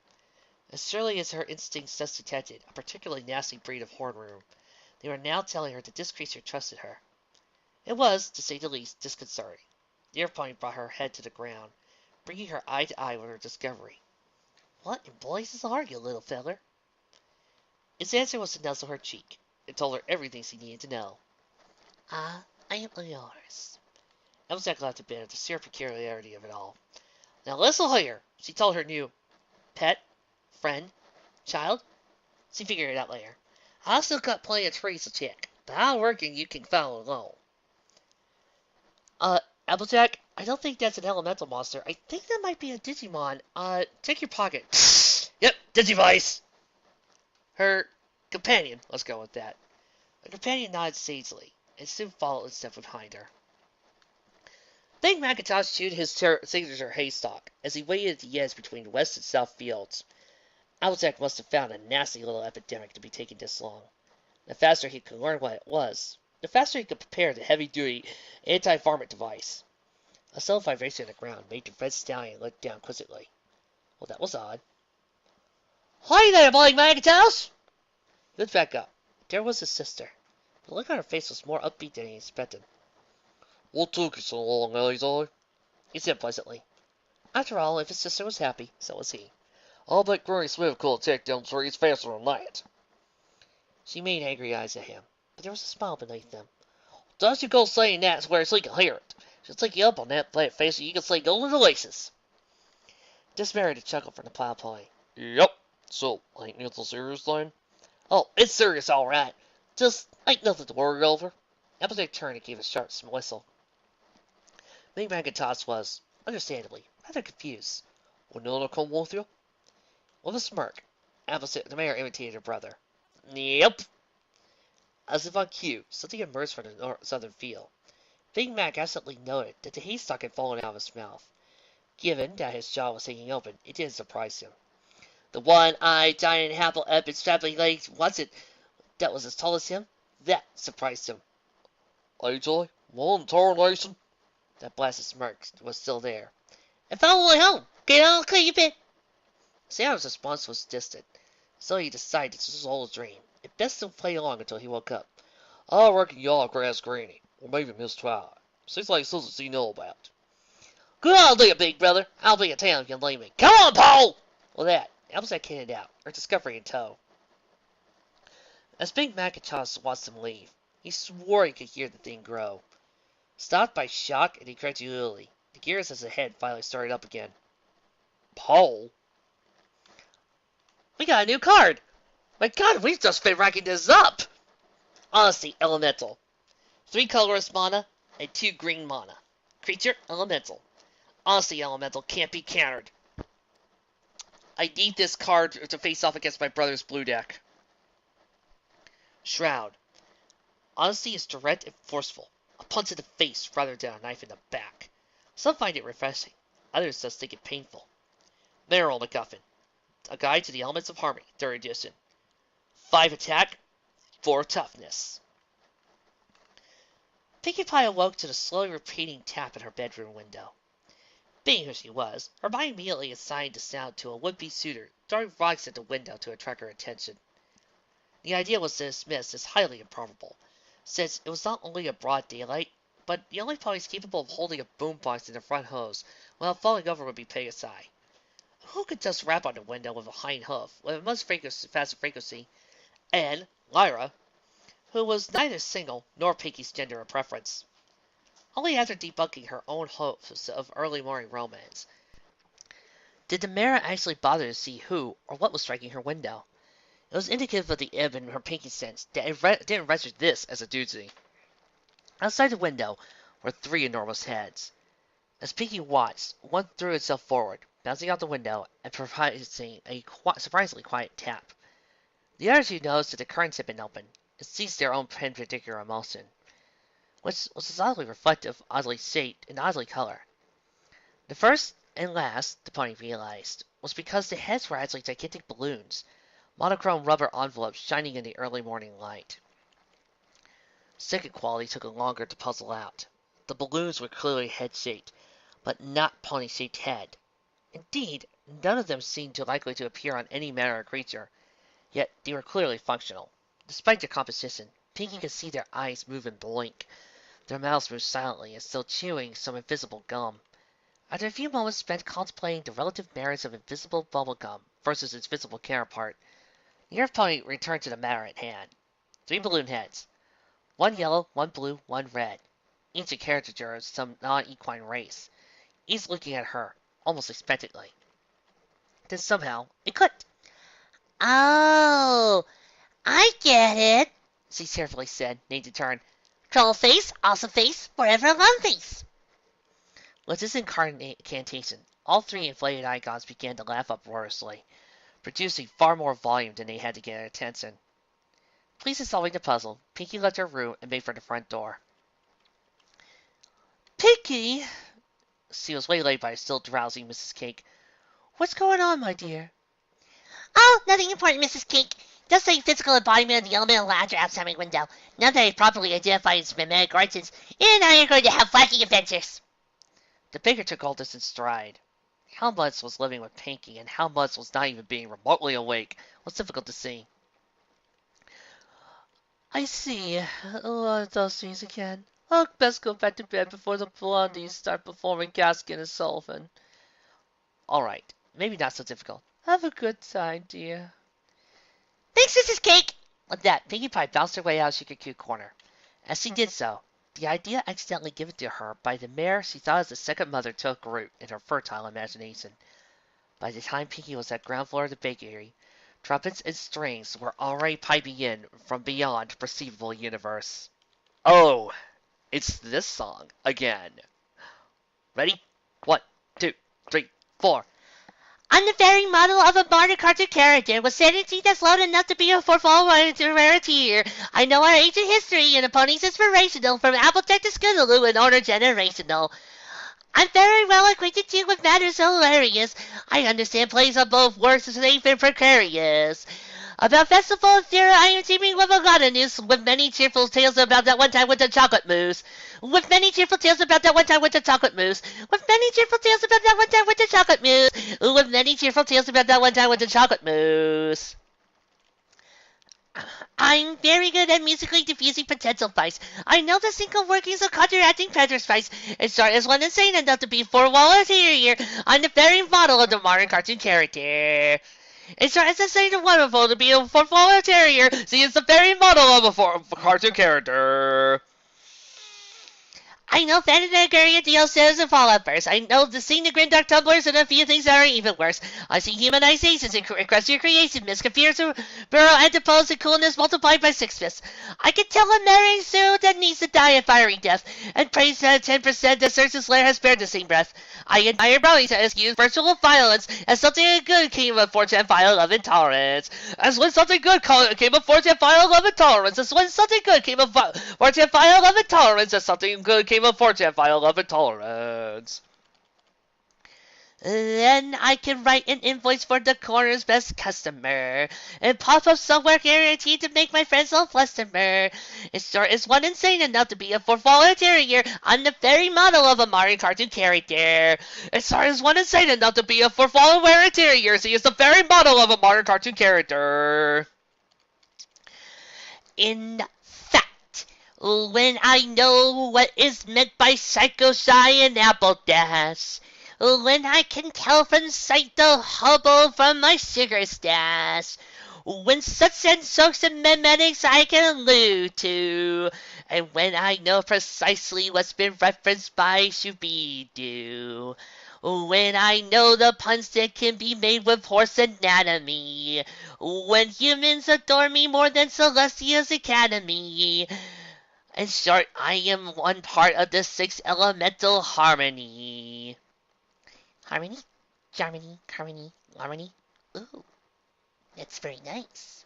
As surely as her instincts thus detected a particularly nasty breed of hornroom, they were now telling her that this creature trusted her. It was, to say the least, disconcerting. The airplane brought her head to the ground, bringing her eye to eye with her discovery. "What in blazes are you, little feller?" Its answer was to nuzzle her cheek. It told her everything she needed to know. "I am yours." Applejack laughed a bit at the sheer peculiarity of it all. "Now listen here," she told her new pet, friend, child. She figured it out later. "I still got plenty of trees to check, but I reckon you can follow along." Applejack, I don't think that's an elemental monster. I think that might be a Digimon. Check your pocket." "Yep, Digivice." Her companion, let's go with that. Her companion nodded sagely, and soon followed in step behind her. Big Macintosh chewed his signature haystack as he waited at the edge between the west and south fields. Applejack must have found a nasty little epidemic to be taking this long. The faster he could learn what it was, the faster he could prepare the heavy-duty anti-varmint device. A subtle vibration on the ground made the red stallion look down quizzically. Well, that was odd. "Hi there, Big Macintosh!" He looked back up. There was his sister. The look on her face was more upbeat than he expected. "What took you so long, Ellie?" he said pleasantly. After all, if his sister was happy, so was he. "I'll bet Granny Smith could take them trees faster than that." She made angry eyes at him, but there was a smile beneath them. "Don't you go saying that where she can hear it. She'll take you up on that flat face so you can say go to the laces." Just married a chuckle from the plow pony. "Yep. So, ain't it a serious thing?" "Oh, it's serious all right. Just ain't nothing to worry over." Applejack turned and gave a sharp whistle. Big Macintosh was, understandably, rather confused. "Will Nona come with you?" With a smirk, the mayor imitated her brother. "Yep." As if on cue, something emerged from the southern field. Big Mac absolutely noted that the haystack had fallen out of his mouth. Given that his jaw was hanging open, it didn't surprise him. The one-eyed giant apple up its strapping legs wasn't that was as tall as him. That surprised him. "AJ, one tarnation." That blasted smirk was still there. "If I were home, get on keep it." Sam's response was distant, so he decided this was all a dream. It best to play along until he woke up. "I reckon you ought to ask Granny, or maybe Miss Twilight. Seems like something she know about." "Good idea, big brother. I'll be in town if you leave me. Come on, Paul!" With that, Applejack headed out, her discovery in tow. As Big Macintosh watched him leave, he swore he could hear the thing grow. Stopped by shock and incredulity, the gears as the head finally started up again. "Paul?" "We got a new card! My God, we've just been racking this up!" Honesty Elemental. 3 colorless mana and 2 green mana. Creature Elemental. Honesty Elemental can't be countered. I need this card to face off against my brother's blue deck. Shroud. Honesty is direct and forceful. A punch in the face rather than a knife in the back. Some find it refreshing. Others just think it painful. Mineral MacGuffin. A Guide to the Elements of Harmony, 3rd edition. 5 attack, 4 toughness. Pinkie Pie awoke to the slowly repeating tap at her bedroom window. Being who she was, Hermione immediately assigned the sound to a would-be suitor, throwing rocks at the window to attract her attention. The idea was dismissed as highly improbable, since it was not only a broad daylight, but the only ponies capable of holding a boombox in their front hose without falling over would be Pegasi. Who could just rap on the window with a hind hoof with a much faster frequency, and Lyra, who was neither single nor Pinky's gender or preference. Only after debunking her own hopes of early morning romance did the Mara actually bother to see who or what was striking her window. It was indicative of the ebb in her Pinky sense that it didn't register this as a duty. Outside the window were three enormous heads. As Pinky watched, one threw itself forward, bouncing out the window and providing a surprisingly quiet tap. The other two noticed that the curtains had been opened and ceased their own particular emotion, which was oddly reflective, oddly shaped, and oddly colored. The first and last, the pony realized, was because the heads were actually gigantic balloons, monochrome rubber envelopes shining in the early morning light. Second quality took longer to puzzle out. The balloons were clearly head-shaped, but not pony-shaped head. Indeed, none of them seemed likely to appear on any man or creature, yet they were clearly functional. Despite their composition, Pinky could see their eyes move and blink. Their mouths moved silently, as though chewing some invisible gum. After a few moments spent contemplating the relative merits of invisible bubble gum versus its visible counterpart, the Earth Pony returned to the matter at hand. 3 balloon heads. 1 yellow, 1 blue, 1 red. Each a caricature of some non-equine race. Each looking at her, almost expectantly. Then somehow, it clicked. Oh, I get it, she cheerfully said, named in turn. Troll face, awesome face, forever alone face. With this incantation, all 3 inflated icons began to laugh uproariously, producing far more volume than they had to get attention. Pleased with solving the puzzle, Pinky left her room and made for the front door. Pinky! She was waylaid by a still drowsy Mrs. Cake. What's going on, my dear? Oh, nothing important, Mrs. Cake. Just a physical embodiment of the elemental ladder outside my window. Now that I've properly identified its mimetic origins, and I are going to have flashy adventures. The baker took all this in stride. How much was living with Pinky and how much was not even being remotely awake was difficult to see. I see. One of those things again. I'll best go back to bed before the blondies start performing Gaskin and Sullivan. All right, maybe not so difficult. Have a good time, dear. Thanks, Mrs. Cake. With that, Pinkie Pie bounced her way out of the Shikaku corner. As she did so, the idea accidentally given to her by the mare she thought as a second mother took root in her fertile imagination. By the time Pinkie was at ground floor of the bakery, trumpets and strings were already piping in from beyond the perceivable universe. Oh, it's this song again. Ready? 1, 2, 3, 4. I'm the very model of a modern cartoon character with sanity that's low enough to be a fourfold rarity. I know our ancient history and the pony's inspirational from Applejack to Scootaloo and order generational. I'm very well acquainted too with matters so hilarious. I understand plays on both works as safe and precarious. About Festival of Fear, I am teeming with a lot of news, with many cheerful tales about that one time with the chocolate mousse. With many cheerful tales about that one time with the chocolate mousse. With many cheerful tales about that one time with the chocolate mousse. With many cheerful tales about that one time with the chocolate mousse. I'm very good at musically diffusing potential fights. I know the single workings of counteracting Pedro's fights. As short as one insane enough to be four-wall interior, I'm the very model of the modern cartoon character. It's as insane and wonderful to be a four-wall terrier. She is the very model of a cartoon character. I know Phantasmagoria DLCs and Fallout Burst. I know the scene of Grimdark Tumblers and a few things that are even worse. I see humanizations and Equestria creation, misconfused burrow antipose and coolness multiplied by 6/5. I can tell a marrying Sue that needs to die a fiery death, and praise that 10% that Cersei's lair has spared the same breath. I admire brownies that excuse virtual violence as something good came of 4chan file love and tolerance. As when something good came of 4chan file love and tolerance. As when something good came of 4chan file love and tolerance. As something good came of 4chan file love and tolerance. Then I can write an invoice for the corner's best customer and pop up somewhere guaranteed to make my friends all flustemer. Escort is one insane enough to be a four-wall interior. I'm the very model of a modern cartoon character. Escort is one insane enough to be a four-wall interior. He is the very model of a modern cartoon character. In fact, when I know what is meant by psycho shy and Applejack, when I can tell from sight the hubble from my cigarette stash, when such and such and memetics I can allude to, and when I know precisely what's been referenced by Scooby-Doo, when I know the puns that can be made with horse anatomy, when humans adore me more than Celestia's Academy. In short, I am one part of the sixth elemental harmony. Harmony? Harmony? Harmony? Harmony? Ooh, that's very nice.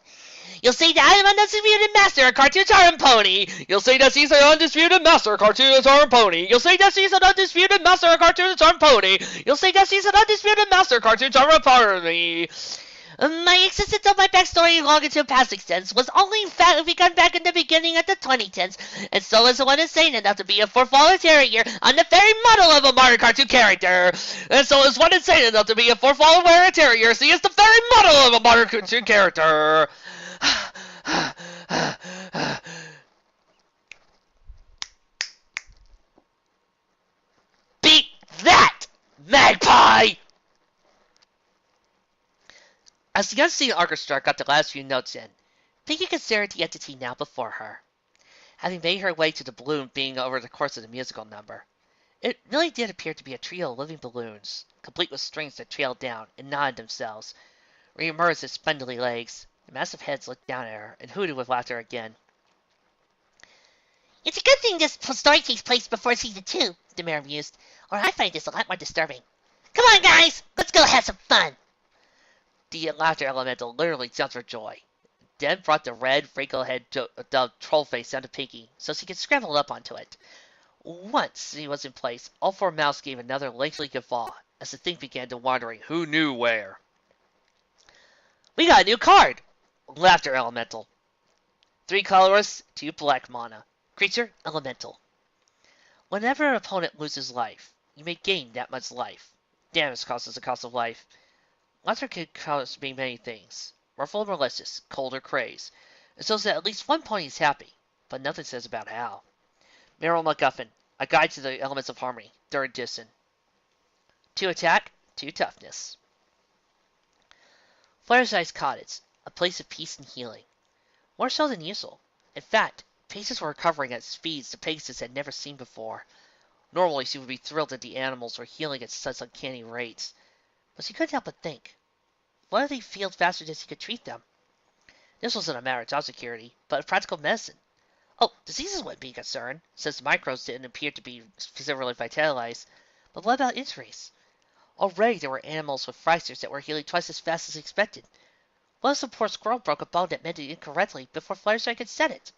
You'll say that I'm an undisputed master of cartoon charm pony. You'll say that he's an undisputed master of cartoon charm pony. You'll say that he's an undisputed master of cartoon charm pony. You'll say that he's an undisputed master of cartoon charm pony. My existence of my backstory long into past extents was only begun back in the beginning of the 2010s, and so is one insane enough to be a four-wall terrier. I'm the very model of a modern cartoon character, and so is one insane enough to be a four-wall terrier. He is the very model of a modern cartoon character. Beat that, Magpie! As the unseen orchestra got the last few notes in, Pinky considered the entity now before her, having made her way to the balloon being over the course of the musical number. It really did appear to be a trio of living balloons, complete with strings that trailed down and nodded themselves, re-emerged its spindly legs. The massive heads looked down at her and hooted with laughter again. It's a good thing this story takes place before season 2, the mayor mused, or I find this a lot more disturbing. Come on, guys! Let's go have some fun! The laughter elemental literally jumped for joy. Then brought the red, wrinkle-head troll face down to Pinky, so she could scramble up onto it. Once he was in place, all four mouths gave another lengthy guffaw, as the thing began to wandering who knew where. We got a new card! Laughter elemental. 3 colorless, 2 black mana. Creature, elemental. Whenever an opponent loses life, you may gain that much life. Damage cost is the cost of life. Laughter could cause me many things. Mirthful or malicious, cold or craze. It shows that at least one pony is happy, but nothing says about how. Meryl MacGuffin, a guide to the elements of harmony, 3rd edition. 2 attack, 2 toughness. Fluttershy's Cottage, a place of peace and healing. More so than usual. In fact, Pegasus were recovering at speeds the Pegasus had never seen before. Normally she would be thrilled that the animals were healing at such uncanny rates. But she couldn't help but think, what if they healed faster than she could treat them? This wasn't a matter of job security, but of practical medicine. Oh, diseases wouldn't be a concern, since the microbes didn't appear to be severely vitalized. But what about injuries? Already there were animals with fractures that were healing twice as fast as expected. What if some poor squirrel broke a bone that mended incorrectly before Fluttershy could set it?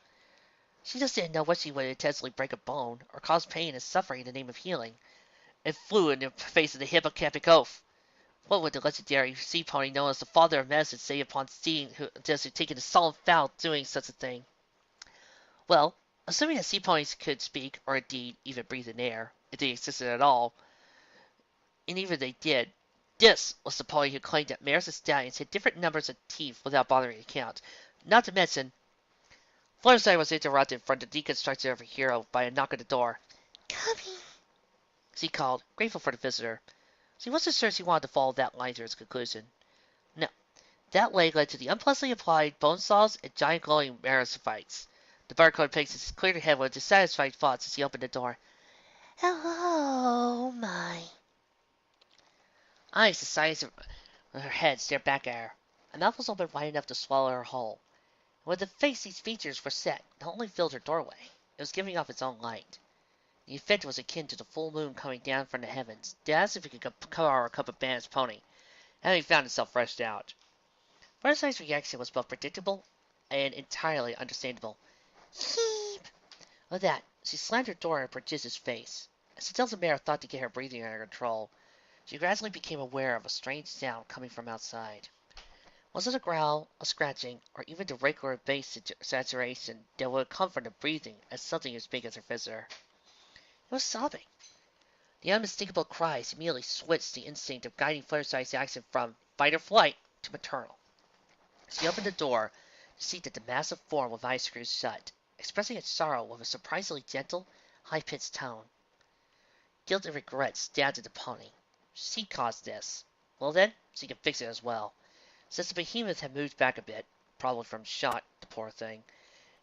She just didn't know what she would intentionally break a bone, or cause pain and suffering in the name of healing, and flew in the face of the hippocampic oath. What would the legendary sea pony known as the father of medicine say upon seeing who had taken a solemn vow doing such a thing? Well, assuming that sea ponies could speak, or indeed even breathe in air, if they existed at all, and even if they did, this was the pony who claimed that mares and stallions had different numbers of teeth without bothering to count. Not to mention, Fluttershy was interrupted from the deconstruction of her hero by a knock at the door. "Coming," she called, grateful for the visitor. She wasn't sure she wanted to follow that line to its conclusion. No, that way led to the unpleasantly applied bone saws and giant glowing fights. The barcode Pegasus cleared her head with dissatisfied thoughts as he opened the door. "Hello, my." Eyes the size of her head stared back at her. Her mouth was open wide enough to swallow her whole. And with the face these features were set, not only filled her doorway, it was giving off its own light. The effect was akin to the full moon coming down from the heavens, as if it could cover a cup of Bandit's pony, having found itself rushed out. Fluttershy's reaction was both predictable and entirely understandable. Heep! With that, she slammed her door in Prodigious' face. As the Delta Mare thought to get her breathing under control, She gradually became aware of a strange sound coming from outside. Was it a growl, a scratching, or even the regular bass saturation that would come from the breathing as something as big as her visitor? It was sobbing. The unmistakable cries immediately switched the instinct of guiding Fluttershy's action from fight or flight to maternal. She opened the door to see that the massive form of ice screwed shut, expressing its sorrow with a surprisingly gentle, high-pitched tone. Guilt and regret stabbed at the pony. She caused this. Well then, she could fix it as well. Since the behemoth had moved back a bit, probably from shock, the poor thing,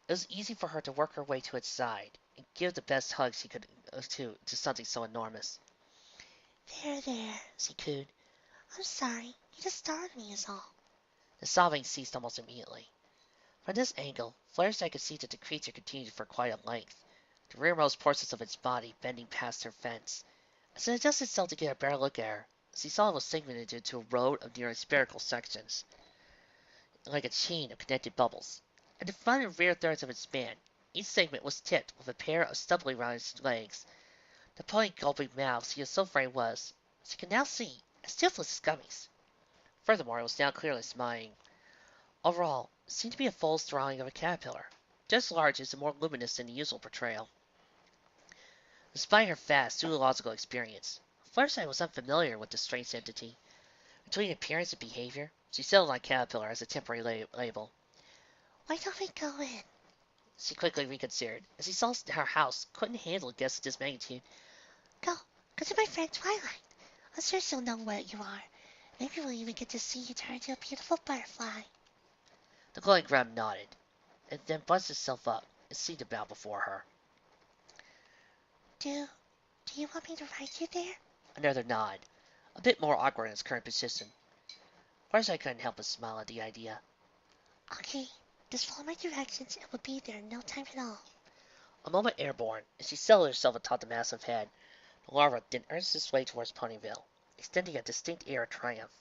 it was easy for her to work her way to its side and give the best hug she could to something so enormous. There, she cooed. I'm sorry. You just startled me is all. The sobbing ceased almost immediately. From this angle, Fluttershy could see that the creature continued for quite a length, the rearmost portions of its body bending past her fence. As it adjusted itself to get a better look at her, she saw it was segmented into a row of nearly spherical sections, like a chain of connected bubbles. At the front and rear thirds of its span, each segment was tipped with a pair of stubbly rounded legs. The pony gulping mouth she so afraid was, she could now see, as toothless as gummies. Furthermore, it was now clearly smiling. Overall, it seemed to be a full drawing of a caterpillar, just large as and more luminous than the usual portrayal. Despite her vast zoological experience, Fluttershy was unfamiliar with this strange entity. Between appearance and behavior, she settled on caterpillar as a temporary label. Why don't we go in? She quickly reconsidered, as she saw her house couldn't handle a guest of this magnitude. Go to my friend Twilight. I'm sure she'll know what you are. Maybe we'll even get to see you turn into a beautiful butterfly. The glowing grub nodded, and then buzzed itself up and seemed to bow before her. Do you want me to ride you there? Another nod, a bit more awkward in its current position. Fluttershy couldn't help but smile at the idea. Okay, just follow my directions and we'll be there in no time at all. A moment airborne, as she settled herself atop the massive head, the larva then urged its way towards Ponyville, extending a distinct air of triumph.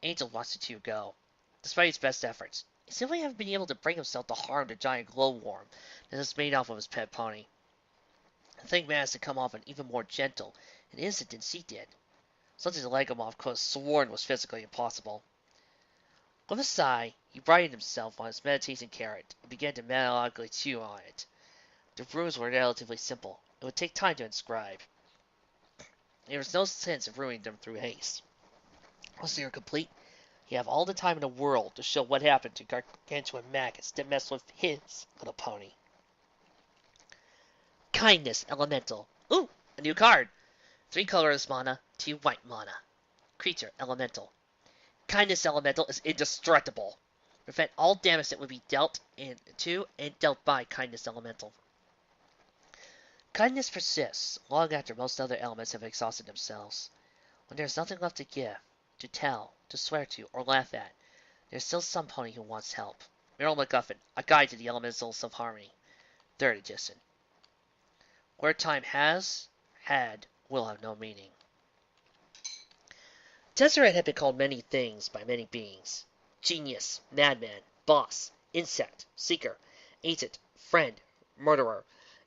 Angel watched the two go. Despite his best efforts, he simply hadn't been able to bring himself to harm the giant glowworm that was made off of his pet pony. The thing managed to come off an even more gentle and innocent than she did, something the Legomorph could have sworn was physically impossible. With a sigh, he righted himself on his meditation carrot and began to methodically chew on it. The runes were relatively simple. It would take time to inscribe. There was no sense of ruining them through haste. Once they were complete, he'd have all the time in the world to show what happened to gargantuan maggots that messed with his little pony. Kindness Elemental. Ooh, a new card. 3 colorless mana, 2 white mana. Creature Elemental. Kindness Elemental is indestructible. Prevent all damage that would be dealt to and dealt by Kindness Elemental. Kindness persists long after most other elements have exhausted themselves. When there is nothing left to give, to tell, to swear to, or laugh at, there is still some pony who wants help. Merrill MacGuffin, A Guide to the Elementals of Harmony. 3rd edition. Where time has, had, will have no meaning. Tezzeret had been called many things by many beings. Genius, madman, boss, insect, seeker, agent, friend, murderer,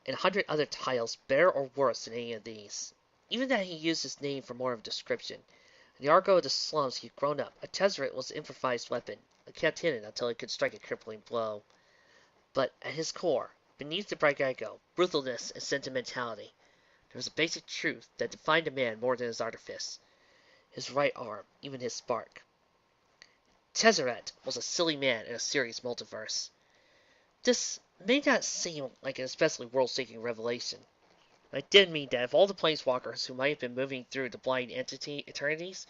and 100 other titles better or worse than any of these. Even that he used his name for more of a description. In the argot of the slums he had grown up, a Tezzeret was an improvised weapon, a kept hidden until it could strike a crippling blow. But at his core, beneath the bright ego, brutalness, and sentimentality, there was a basic truth that defined a man more than his artifice, his right arm, even his spark. Tezzeret was a silly man in a serious multiverse. This may not seem like an especially world-shaking revelation. I did mean that of all the planeswalkers who might have been moving through the blind entity eternities,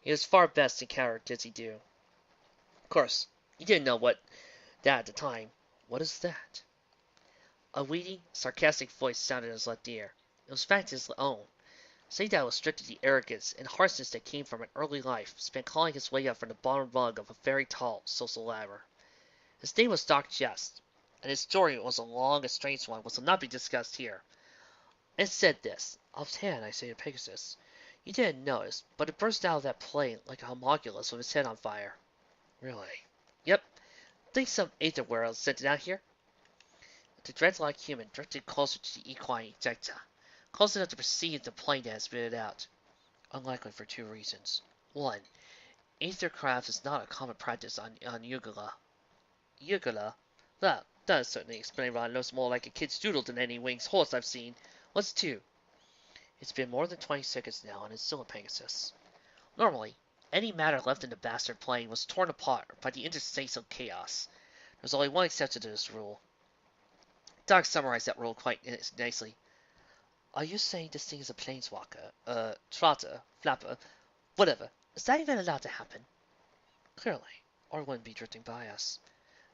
he was far best to encounter Dizzy Do. Of course, he didn't know what that at the time. What is that? A weedy, sarcastic voice sounded in his left ear. It was in fact his own, saying that it was stripped of the arrogance and harshness that came from an early life spent clawing his way up from the bottom rung of a very tall social ladder. His name was Doc Jest, and his story was a long and strange one which will not be discussed here. It said this, offhand I say to Pegasus, you didn't notice, but it burst out of that plane like a homunculus with its head on fire. Really? Yep. Think some aetherware sent it out here? The dreadlock human drifted closer to the equine ejecta, close enough to perceive the plane that had spit it out. Unlikely for two reasons. One, aethercraft is not a common practice on Ugala. Ugala? That does certainly explain why it looks more like a kid's doodle than any winged horse I've seen. What's two? It's been more than 20 seconds now, and it's still a Pegasus. Normally, any matter left in the bastard plane was torn apart by the interstitial chaos. There's only one exception to this rule. Doc summarized that rule quite nicely. Are you saying this thing is a planeswalker? Trotter? Flapper? Whatever. Is that even allowed to happen? Clearly, or it wouldn't be drifting by us.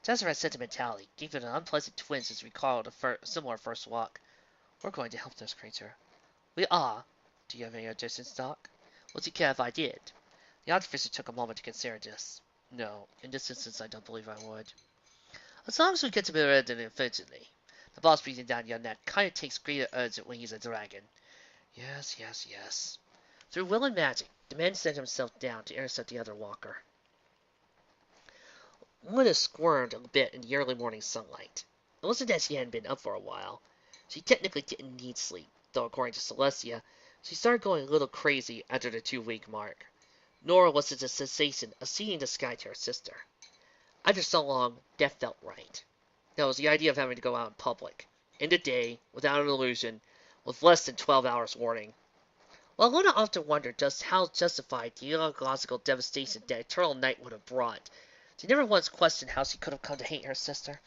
Tezzeret sentimentality gave it an unpleasant twinge as we recalled a similar first walk. We're going to help this creature. We are. Do you have any additions, Doc? Would you care if I did? The artificer took a moment to consider this. No, in this instance I don't believe I would. As long as we get to be rid of it efficiently. The boss breathing down your neck kinda takes greater urge when he's a dragon. Yes, yes, yes. Through will and magic, the man set himself down to intercept the other walker. Luna squirmed a bit in the early morning sunlight. It wasn't that she hadn't been up for a while. She technically didn't need sleep, though according to Celestia, she started going a little crazy after the 2-week mark. Nor was it the sensation of seeing the sky to her sister. After so long, death felt right. That was the idea of having to go out in public, in the day, without an illusion, with less than 12 hours warning. While Luna often wondered just how justified the ecological devastation that eternal night would have brought, she never once questioned how she could have come to hate her sister.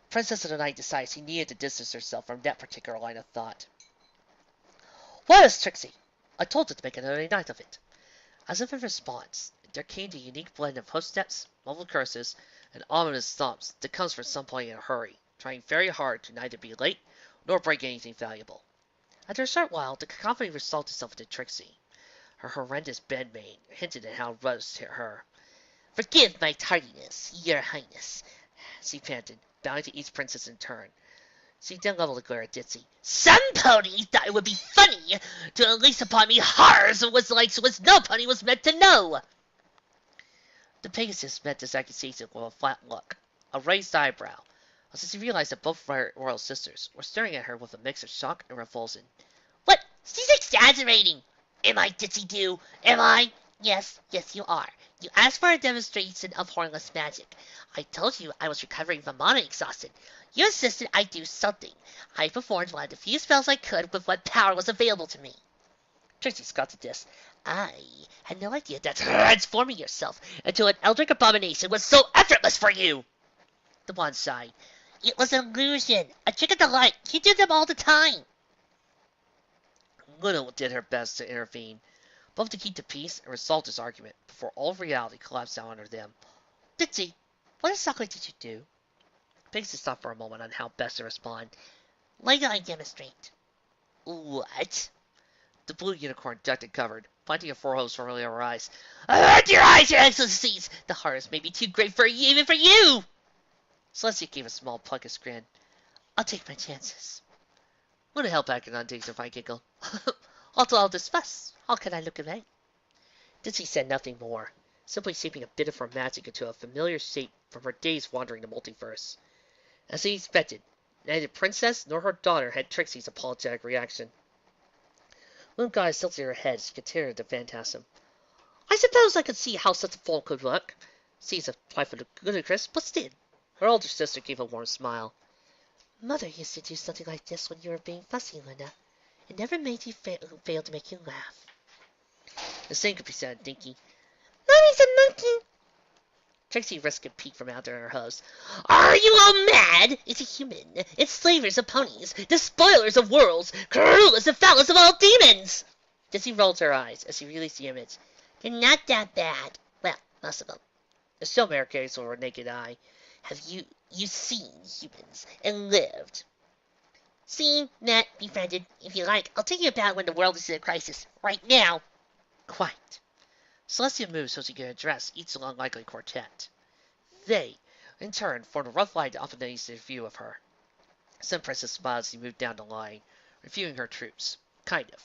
Princess of the Night decided she needed to distance herself from that particular line of thought. What is Trixie? I told her to make another night of it. As if in response, there came the unique blend of footsteps, muffled curses, and ominous thumps that comes from some point in a hurry, trying very hard to neither be late nor break anything valuable. After a short while, the cacophony resolved itself into Trixie. Her horrendous bedmate hinted at how Rose hit her. Forgive my tardiness, your highness, she panted, bowing to each princess in turn. She then leveled a glare at Ditzy. Some pony thought it would be funny to unleash upon me horrors it was like so as no pony was meant to know. The Pegasus met this accusation with a flat look, a raised eyebrow, as she realized that both royal sisters were staring at her with a mix of shock and revulsion. What? She's exaggerating! Am I, Ditzy Doo? Am I? Yes, you are. You asked for a demonstration of hornless magic. I told you I was recovering from mana exhaustion. You insisted I do something. I performed one of the few spells I could with what power was available to me. Trixie scoffed this. I had no idea that transforming yourself into an eldritch abomination was so effortless for you. The wand sighed. It was an illusion, a trick of the light. You do them all the time. Luna did her best to intervene, both to keep the peace and resolve this argument before all reality collapsed down under them. Ditzy, what exactly did you do? Pegasus thought for a moment on how best to respond. Later I demonstrate. What? The blue unicorn ducked and covered, pointing a forehouse from her eyes. Avert your eyes, your excellencies! The horrors may be too great for you, even for you! Celestia gave a small pluckish grin. I'll take my chances. Luna held back an undignified giggle. After all this fuss, how can I look away? Ditzy said nothing more, simply shaping a bit of her magic into a familiar shape from her days wandering the multiverse. As he expected, neither Princess nor her daughter had Trixie's apologetic reaction. Luna got tilted her head as she considered the phantasm. I suppose I could see how such a form could work. Seems a trifle ludicrous, but still. Her older sister gave a warm smile. Mother used to do something like this when you were being fussy, Luna. It never made you fail to make you laugh. The same could be said of Dinky. Mommy's a monkey! Trixie risked a peek from under her hose. Are you all mad? It's a human. It's slavers of ponies, the spoilers of worlds, cruelest and foulest of all demons! Ditzy rolled her eyes as she released the image. They're not that bad. Well, most of them. The showmare carries over her naked eye. Have you seen humans and lived? Seen, met, befriended. If you like, I'll tell you about when the world is in a crisis. Right now. Quite. Celestia moved so she could address each unlikely quartet. They, in turn, formed a rough line to opposite their view of her. Some Princess smiled as she moved down the line, reviewing her troops. Kind of.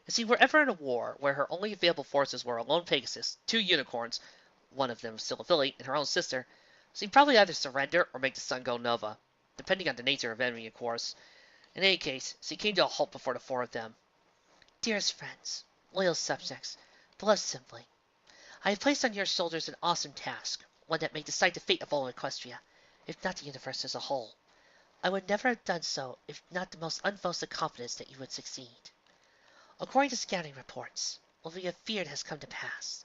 If she were ever in a war where her only available forces were a lone Pegasus, 2 unicorns, one of them still affiliate, and her own sister, she'd probably either surrender or make the sun go nova, depending on the nature of enemy, of course. In any case, she came to a halt before the 4 of them. Dearest friends, loyal subjects, beloved simply, I have placed on your shoulders an awesome task, one that may decide the fate of all Equestria, if not the universe as a whole. I would never have done so if not the most unboasted confidence that you would succeed. According to scouting reports, what we have feared has come to pass.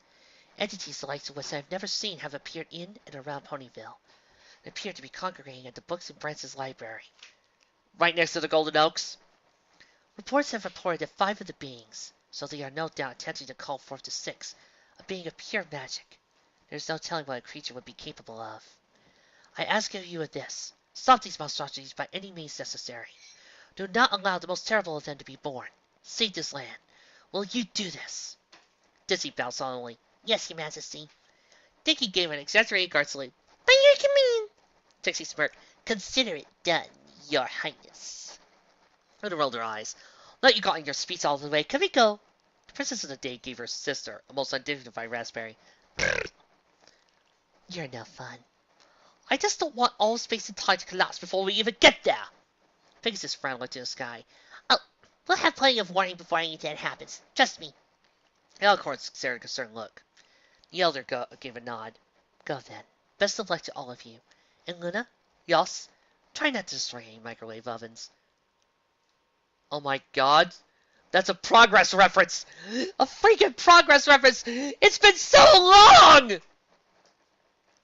Entities the likes of which I have never seen have appeared in and around Ponyville, and appear to be congregating at the Books and Branches Library. Right next to the Golden Oaks? Reports have reported that 5 of the beings, so they are no doubt attempting to call forth the 6th, a being of pure magic. There is no telling what a creature would be capable of. I ask of you this. Stop these monstrosities by any means necessary. Do not allow the most terrible of them to be born. Save this land. Will you do this? Dizzy bowed solemnly. Yes, Your Majesty. Dicky gave an exaggerated guard salute. By your command. Trixie smirked. Consider it done, Your Highness. Luna rolled her eyes. Let you gotten your speech all the way. Can we go? The Princess of the Day gave her sister a most undignified raspberry. You're no fun. I just don't want all space and time to collapse before we even get there. Pegasus frowned into the sky. Oh, we'll have plenty of warning before anything happens. Trust me. Alicorn stared a concerned look. The elder gave a nod. Go then. Best of luck to all of you. And Luna? Yes? Try not to destroy any microwave ovens. Oh my god. That's a progress reference! A freaking progress reference! It's been so long!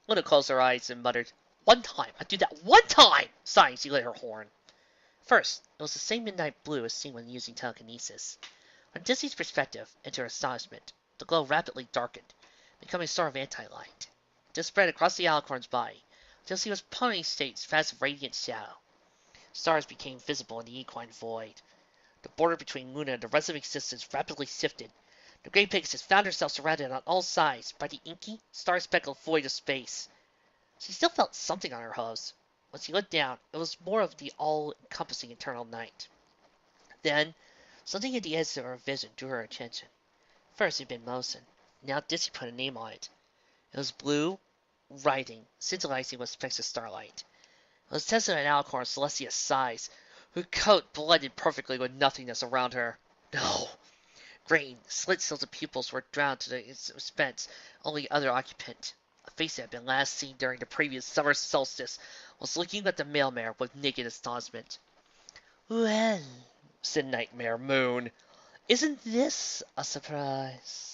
Luna closed her eyes and muttered, One time! I'd do that one time! Sighing, she lit her horn. First, it was the same midnight blue as seen when using telekinesis. From Dizzy's perspective, and to her astonishment, the glow rapidly darkened, becoming a star of anti-light. This spread across the alicorn's body, until she was Pony State's vast radiant shadow. Stars became visible in the equine void. The border between Luna and the rest of existence rapidly shifted. The Great Pegasus found herself surrounded on all sides by the inky, star-speckled void of space. She still felt something on her hooves. When she looked down, it was more of the all-encompassing eternal night. Then, something at the edge of her vision drew her attention. First it had been motion. Now Dizzy put a name on it. It was blue, writhing, scintillating with specks of starlight. It was Tessa and Alicorn Celestia's size, her coat blended perfectly with nothingness around her. No! Green, slit-silted pupils were drowned to the expense only the other occupant. A face that had been last seen during the previous summer solstice was looking at the mailmare with naked astonishment. Well, said Nightmare Moon, isn't this a surprise?